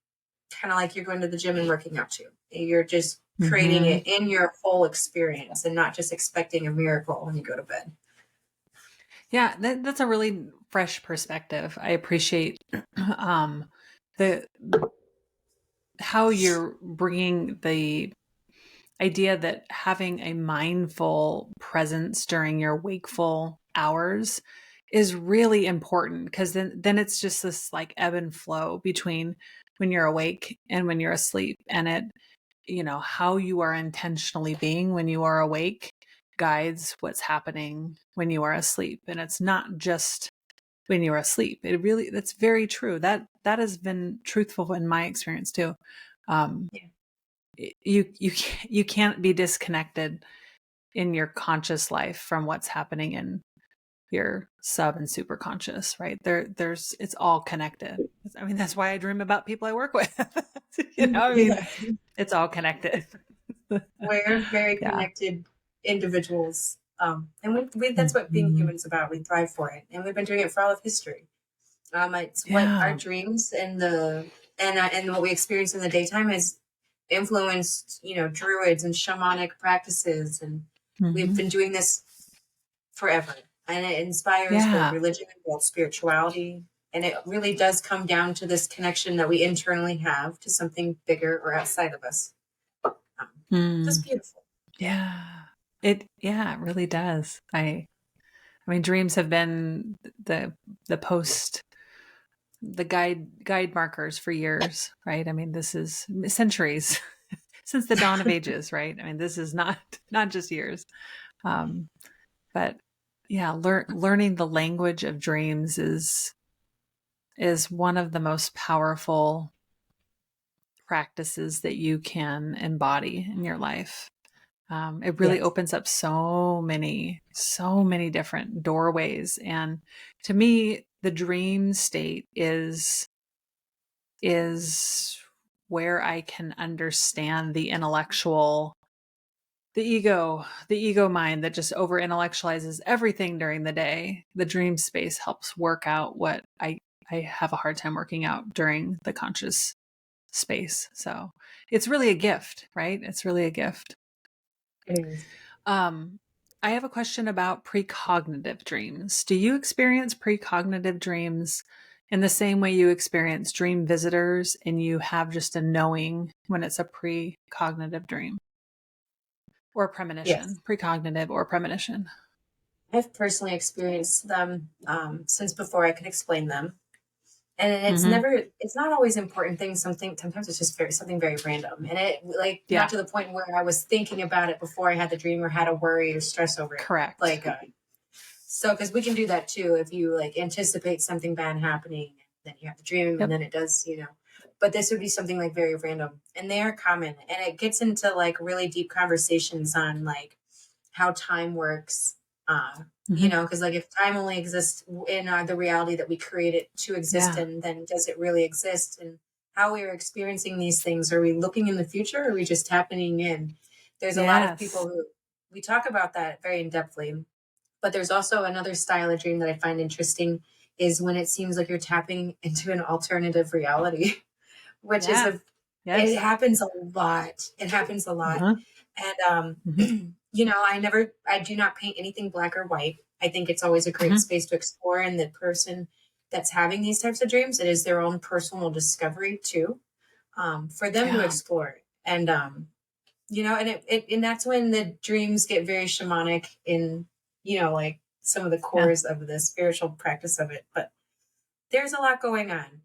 kind of like you're going to the gym and working out too. You're just creating Mm-hmm. it in your whole experience and not just expecting a miracle when you go to bed. Yeah, that's a really fresh perspective. I appreciate the how you're bringing the idea that having a mindful presence during your wakeful hours is really important, because then it's just this like ebb and flow between when you're awake and when you're asleep, and it, how you are intentionally being when you are awake guides what's happening when you are asleep. And it's not just when you're asleep. That's very true. That has been truthful in my experience too. um Yeah. you can't be disconnected in your conscious life from what's happening in your sub and super conscious, right? There's it's all connected. I mean, that's why I dream about people I work with. I mean, Yeah. it's all connected. We're very Yeah. connected individuals. And that's what being Mhm. human's about. We thrive for it. And we've been doing it for all of history. It's what our Yeah. dreams and what we experience in the daytime has influenced, druids and shamanic practices. And we've Mhm. been doing this forever. And it inspires both Yeah. religion and both spirituality. And it really does come down to this connection that we internally have to something bigger or outside of us. Um, just Mm. beautiful. Yeah. It really does. I mean, dreams have been the post the guide markers for years, right? I mean, this is centuries since the dawn of ages, right? I mean, this is not just years. Um, but yeah, learning the language of dreams is one of the most powerful practices that you can embody in your life. It really Yes. opens up so many different doorways. And to me, the dream state is where I can understand the intellectual, the ego mind that just over intellectualizes everything during the day. The dream space helps work out what I have a hard time working out during the conscious space. So it's really a gift, right? It's really a gift. It is. Um, I have a question about precognitive dreams. Do you experience precognitive dreams in the same way you experience dream visitors and you have just a knowing when it's a precognitive dream or Yes. premonition, precognitive or premonition? I've personally experienced them since before I could explain them. And Mm-hmm. it's not always important things. Sometimes it's just something very random. And it, like, not Yeah, to the point where I was thinking about it before I had the dream or had to worry or stress over it. correct. Like, so, because we can do that too. If you like anticipate something bad happening, then you have the dream and Yep. then it does, but this would be something like very random, and they are common, and it gets into like really deep conversations on like how time works. Mm-hmm. Because like if time only exists in the reality that we create it to exist Yeah. in, then does it really exist? And how we are experiencing these things, are we looking in the future, or are we just happening in? There's a lot of people Yes. who we talk about that very in depthly, but there's also another style of dream that I find interesting, is when it seems like you're tapping into an alternative reality, which is Yeah. it Yes. happens a lot. It happens a lot. Uh-huh. And Mm-hmm. I do not paint anything black or white. I think it's always a great Mm-hmm. space to explore, and the person that's having these types of dreams, it is their own personal discovery too, for them to Yeah. explore. And and that's when the dreams get very shamanic in, like some of the Yeah. cores of the spiritual practice of it. But there's a lot going on.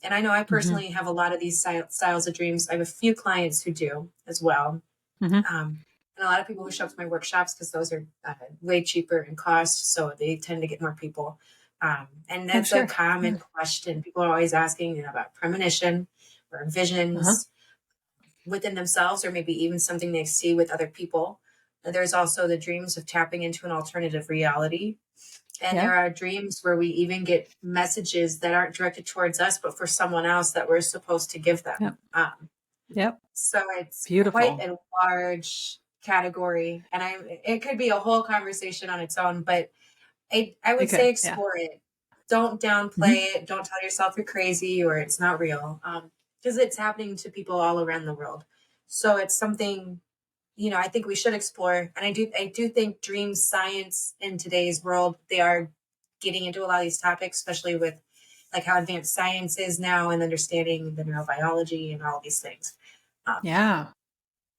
And I know I Mm-hmm. personally have a lot of these styles of dreams. I have a few clients who do as well. Mm-hmm. And a lot of people who show up to my workshops, because those are way cheaper in cost. So they tend to get more people. And Oh, that's a sure. common Yeah. question. People are always asking, about premonition or Uh-huh. visions within themselves, or maybe even something they see with other people. There's also the dreams of tapping into an alternative reality. And Yeah. there are dreams where we even get messages that aren't directed towards us, but for someone else that we're supposed to give Yep. them. Yep. So it's quite Beautiful. a large category. And it could be a whole conversation on its own, but I It would say could. Yeah. explore it. Don't Mm-hmm. downplay it. Don't tell yourself you're crazy or it's not real. Because it's happening to people all around the world. So it's something, I think we should explore. And I do think dream science in today's world, they are getting into a lot of these topics, especially with like how advanced science is now and understanding the neurobiology and all these things. Um, Yeah.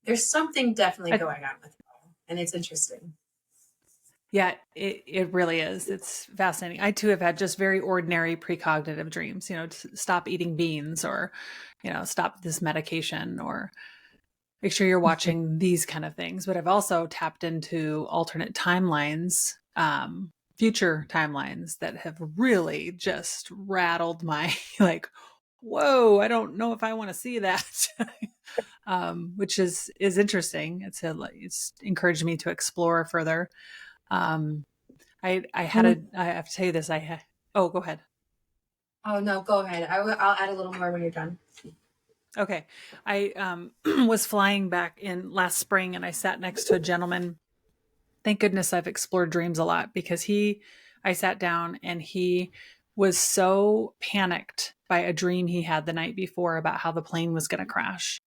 there's something definitely I, going on with it all, and it's interesting. yeah, it really is. It's fascinating. I too have had just very ordinary precognitive dreams, to stop eating beans or, stop this medication or make sure you're watching these kind of things. But I've also tapped into alternate timelines, future timelines that have really just rattled my like, whoa, I don't know if I want to see that. Which is interesting. It's encouraged me to explore further. Um, I have to tell you this. Oh, go ahead. Oh no, go ahead. I'll add a little more when you're done. Okay. I was flying back in last spring and I sat next to a gentleman. Thank goodness I've explored dreams a lot because I sat down and he was so panicked by a dream he had the night before about how the plane was going to crash.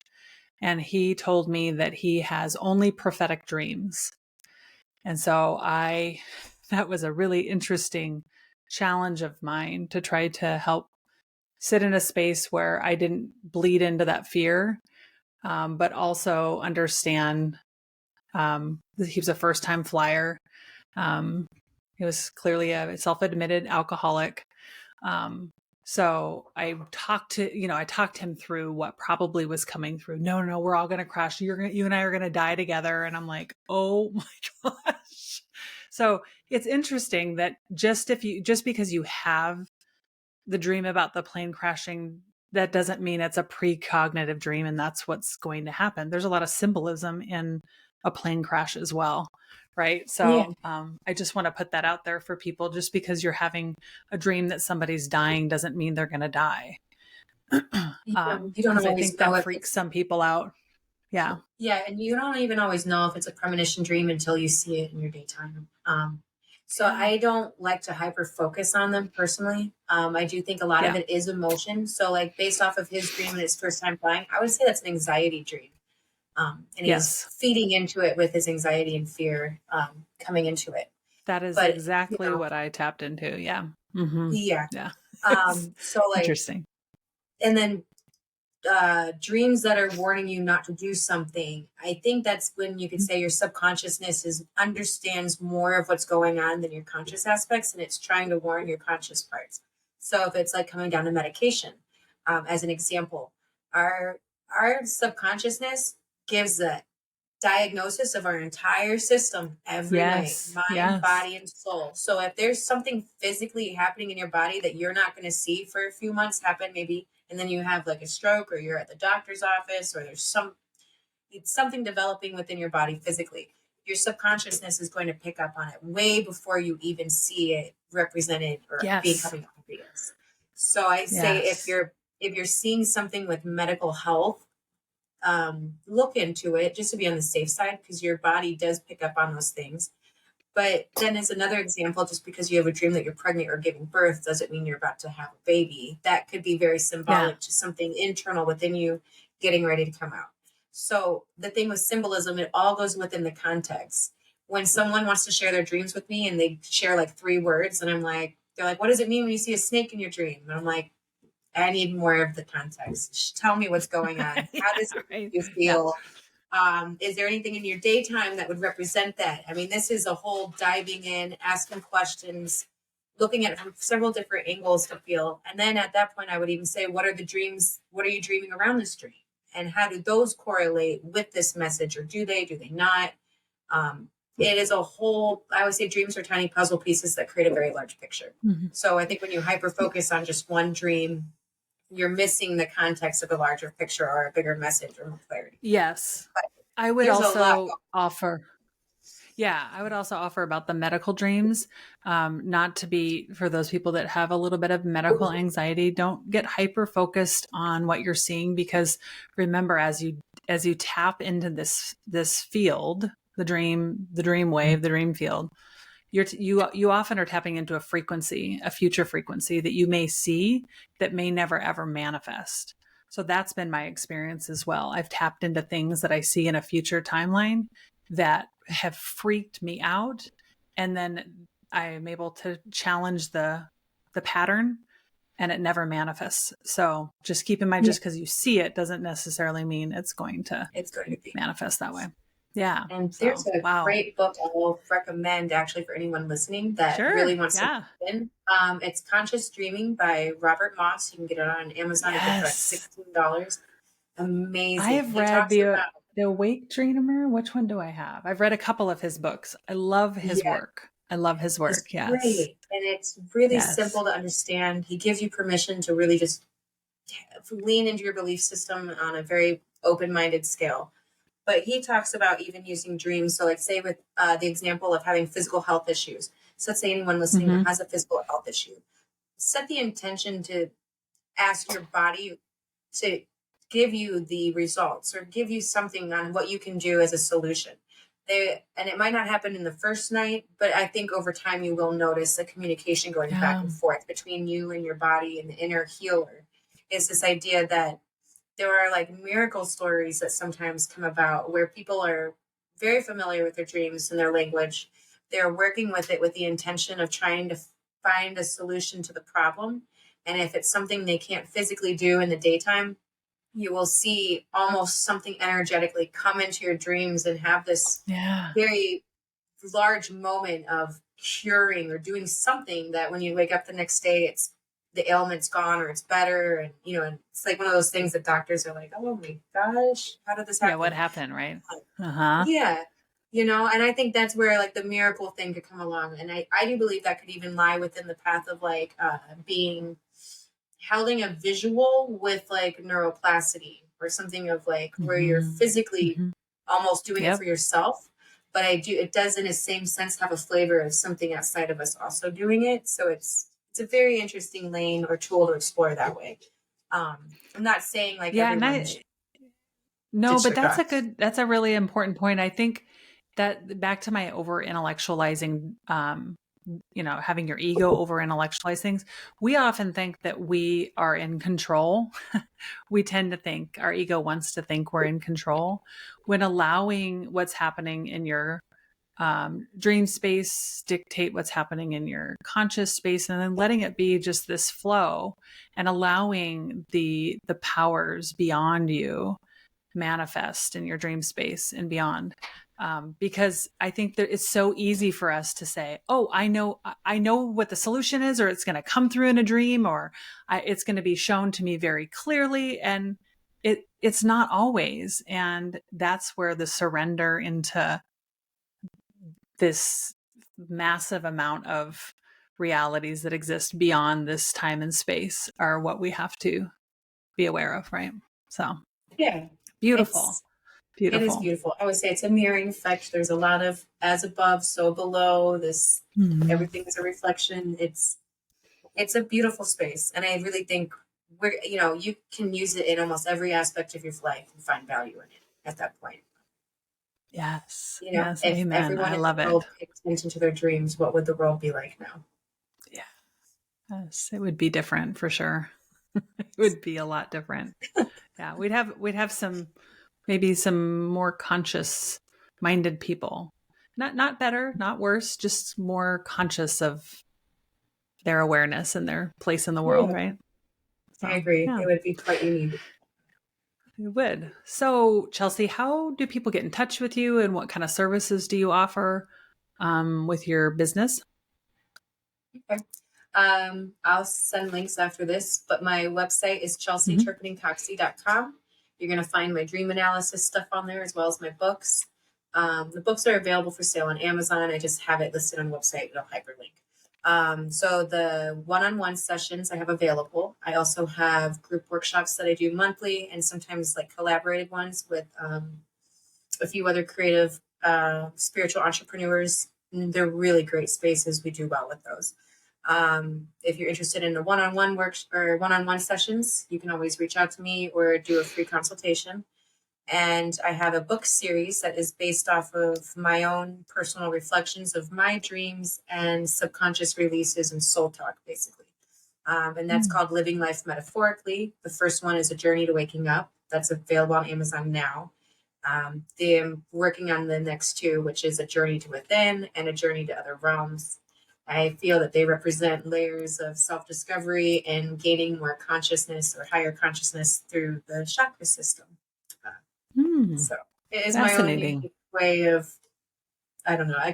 And he told me that he has only prophetic dreams. And so that was a really interesting challenge of mine to try to help sit in a space where I didn't bleed into that fear, but also understand that he was a first time flyer. Um, he was clearly a self admitted alcoholic. Um, So I talked him through what probably was coming through. No, we're all going to crash. You and I are going to die together. And I'm like, oh my gosh. So it's interesting that just because you have the dream about the plane crashing, that doesn't mean it's a precognitive dream and that's what's going to happen. There's a lot of symbolism in a plane crash as well. Right. Yeah. So I just want to put that out there for people. Just because you're having a dream that somebody's dying doesn't mean they're going to die. You don't Because I always think know that if freaks it's, some people out. Yeah. yeah, and you don't even always know if it's a premonition dream until you see it in your daytime. So Yeah. I don't like to hyper focus on them personally. I do think a lot of Yeah. it is emotion. So like based off of his dream and his first time flying, I would say that's an anxiety dream. And he's Yes. feeding into it with his anxiety and fear coming into it. That is But exactly what I tapped into. Yeah. Mm-hmm. yeah. Yeah. So like, Interesting. and then dreams that are warning you not to do something. I think that's when you could say your subconsciousness understands more of what's going on than your conscious aspects, and it's trying to warn your conscious parts. So if it's like coming down to medication, as an example, our subconsciousness gives a diagnosis of our entire system every night, Yes. mind, Yes. body, and soul. So if there's something physically happening in your body that you're not going to see for a few months happen, maybe, and then you have like a stroke, or you're at the doctor's office, or it's something developing within your body physically, your subconsciousness is going to pick up on it way before you even see it represented or Yes. becoming obvious. So I say Yes. if you're seeing something with medical health, look into it just to be on the safe side, because your body does pick up on those things. But then as another example, just because you have a dream that you're pregnant or giving birth doesn't mean you're about to have a baby. That could be very Yeah. symbolic to something internal within you getting ready to come out. So the thing with symbolism, it all goes within the context. When someone wants to share their dreams with me and they share like 3 words, and they're like, what does it mean when you see a snake in your dream? And I'm like, I need more of the context. Tell me what's going on. Yeah. How does it Right. make you Yeah. feel? Is there anything in your daytime that would represent that? I mean, this is a whole diving in, asking questions, looking at it from several different angles to feel. And then at that point, I would even say, what are the dreams? What are you dreaming around this dream? And how do those correlate with this message? Or do they not? It is a whole, I would say dreams are tiny puzzle pieces that create a very large picture. Mhm. So I think when you hyper focus on just one dream, you're missing the context of a larger picture or a bigger message or more clarity. Yes. But I would there's a lot. also offer. Yeah, I would also offer about the medical dreams. Not to be, for those people that have a little bit of medical anxiety, don't get hyper focused on what you're seeing, because remember, as you tap into this field, the dream wave, the dream field, you often are tapping into a future frequency that you may see that may never ever manifest. So that's been my experience as well. I've tapped into things that I see in a future timeline that have freaked me out, and then I am able to challenge the pattern, and it never manifests. So just keep in mind, Yeah, just because you see it doesn't necessarily mean it's going to it's going to be. manifest that way. Yeah. And there's So a wow. great book I'll recommend actually for anyone listening that really Sure. wants to Yeah. dive in. It's Conscious Dreaming by Robert Moss. You can get it on Amazon, I think, for like Yes. $16. I Amazing. have He read talks the about, Awake Dreamer. Which one do I have? I've read a couple of his books. I love his yeah, work. I love his it's work. Yes. great. And it's really Yes. simple to understand. He gives you permission to really just lean into your belief system on a very open minded scale. But he talks about even using dreams. So, like, say with the example of having physical health issues. So, let's say anyone listening that Mm-hmm. has a physical health issue, set the intention to ask your body to give you the results or give you something on what you can do as a solution. And it might not happen in the first night, but I think over time you will notice the communication going back Yeah. and forth between you and your body and the inner healer. Is this idea that there are like miracle stories that sometimes come about where people are very familiar with their dreams and their language. They're working with it with the intention of trying to find a solution to the problem. And if it's something they can't physically do in the daytime, you will see almost something energetically come into your dreams and have this Yeah. very large moment of curing or doing something that when you wake up the next day, the ailment's gone or it's better. And, and it's like one of those things that doctors are like, oh my gosh, how did this Yeah. happen? What happened? Right. Uh-huh. Yeah. And I think that's where like the miracle thing could come along. And I do believe that could even lie within the path of like being holding a visual with like neuroplasticity or something of like where you're physically almost doing it for Yep. yourself. But it does in the same sense have a flavor of something outside of us also doing it. So it's a very interesting lane or tool to explore that way. I'm not saying like Yeah. And everyone I, should no, ditch but their docs. that's a really important point. I think that back to my over intellectualizing, having your ego over intellectualize things, we often think that we are in control. We tend to think our ego wants to think we're in control when allowing what's happening in your dream space dictate what's happening in your conscious space, and then letting it be just this flow and allowing the powers beyond you manifest in your dream space and beyond. Because I think that it's so easy for us to say, "Oh, I know what the solution is, or it's going to come through in a dream, or it's going to be shown to me very clearly," and it's not always. And that's where the surrender into this massive amount of realities that exist beyond this time and space are what we have to be aware of, right? So Yeah. beautiful. It's It is Beautiful. beautiful. I would say it's a mirroring effect. There's a lot of as above, so below. This Mhm. everything is a reflection. It's a beautiful space, and I really think you can use it in almost every aspect of your life and find value in it at that point. Yes. Yes. If Amen. everyone I in the love it. world paid attention to their dreams, what would the world be like now? Yeah. Yes. It would be different for sure. It would be a lot different. Yeah. We'd have maybe some more conscious minded people. Not better, not worse, just more conscious of their awareness and their place in the world, Yeah, right? I So, agree. yeah, It would be quite unique. it would. So, Chelsey, how do people get in touch with you, and what kind of services do you offer with your business? Okay. I'll send links after this, but my website is Mhm. chelseaturpeningcoxsey.com. You're going to find my dream analysis stuff on there as well as my books. The books are available for sale on Amazon. I just have it listed on the website. It'll hyperlink. So the one-on-one sessions I have available. I also have group workshops that I do monthly and sometimes like collaborated ones with a few other creative spiritual entrepreneurs. They're really great spaces. We do well with those. If you're interested in the one-on-one works or one-on-one sessions, you can always reach out to me or do a free consultation. And I have a book series that is based off of my own personal reflections of my dreams and subconscious releases and soul talk, basically. And that's Mm. called Living Life Metaphorically. The first one is A Journey to Waking Up. That's available on Amazon now. I'm working on the next two, which is A Journey to Within and A Journey to Other Realms. I feel that they represent layers of self discovery and gaining more consciousness or higher consciousness through the chakra system. Uh, Mm. so it is my own Fascinating. unique way of, I don't know,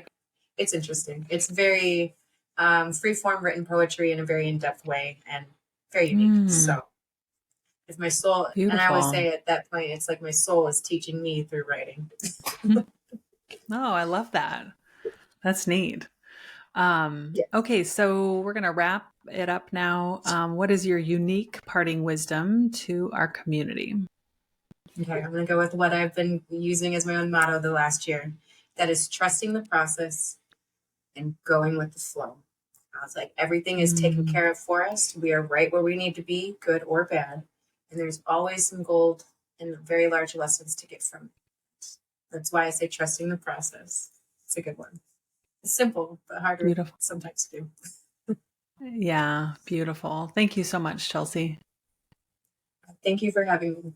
it's interesting. It's very free form written poetry in a very in depth way and very unique. Mm. So if my soul, and I always Beautiful. say at that point, it's like my soul is teaching me through writing. Mm. Oh, I love that. That's neat. Yeah. Okay, so we're going to wrap it up now. What is your unique parting wisdom to our community? Okay, I'm going to go with what I've been using as my own motto the last year. That is trusting the process and going with the flow. I was like, everything is taken Mm. care of for us. We are right where we need to be, good or bad. And there's always some gold and very large lessons to get from it. That's why I say trusting the process. It's a good one. It's simple, but harder Beautiful. sometimes to do. Yeah, beautiful. Thank you so much, Chelsey. Thank you for having me.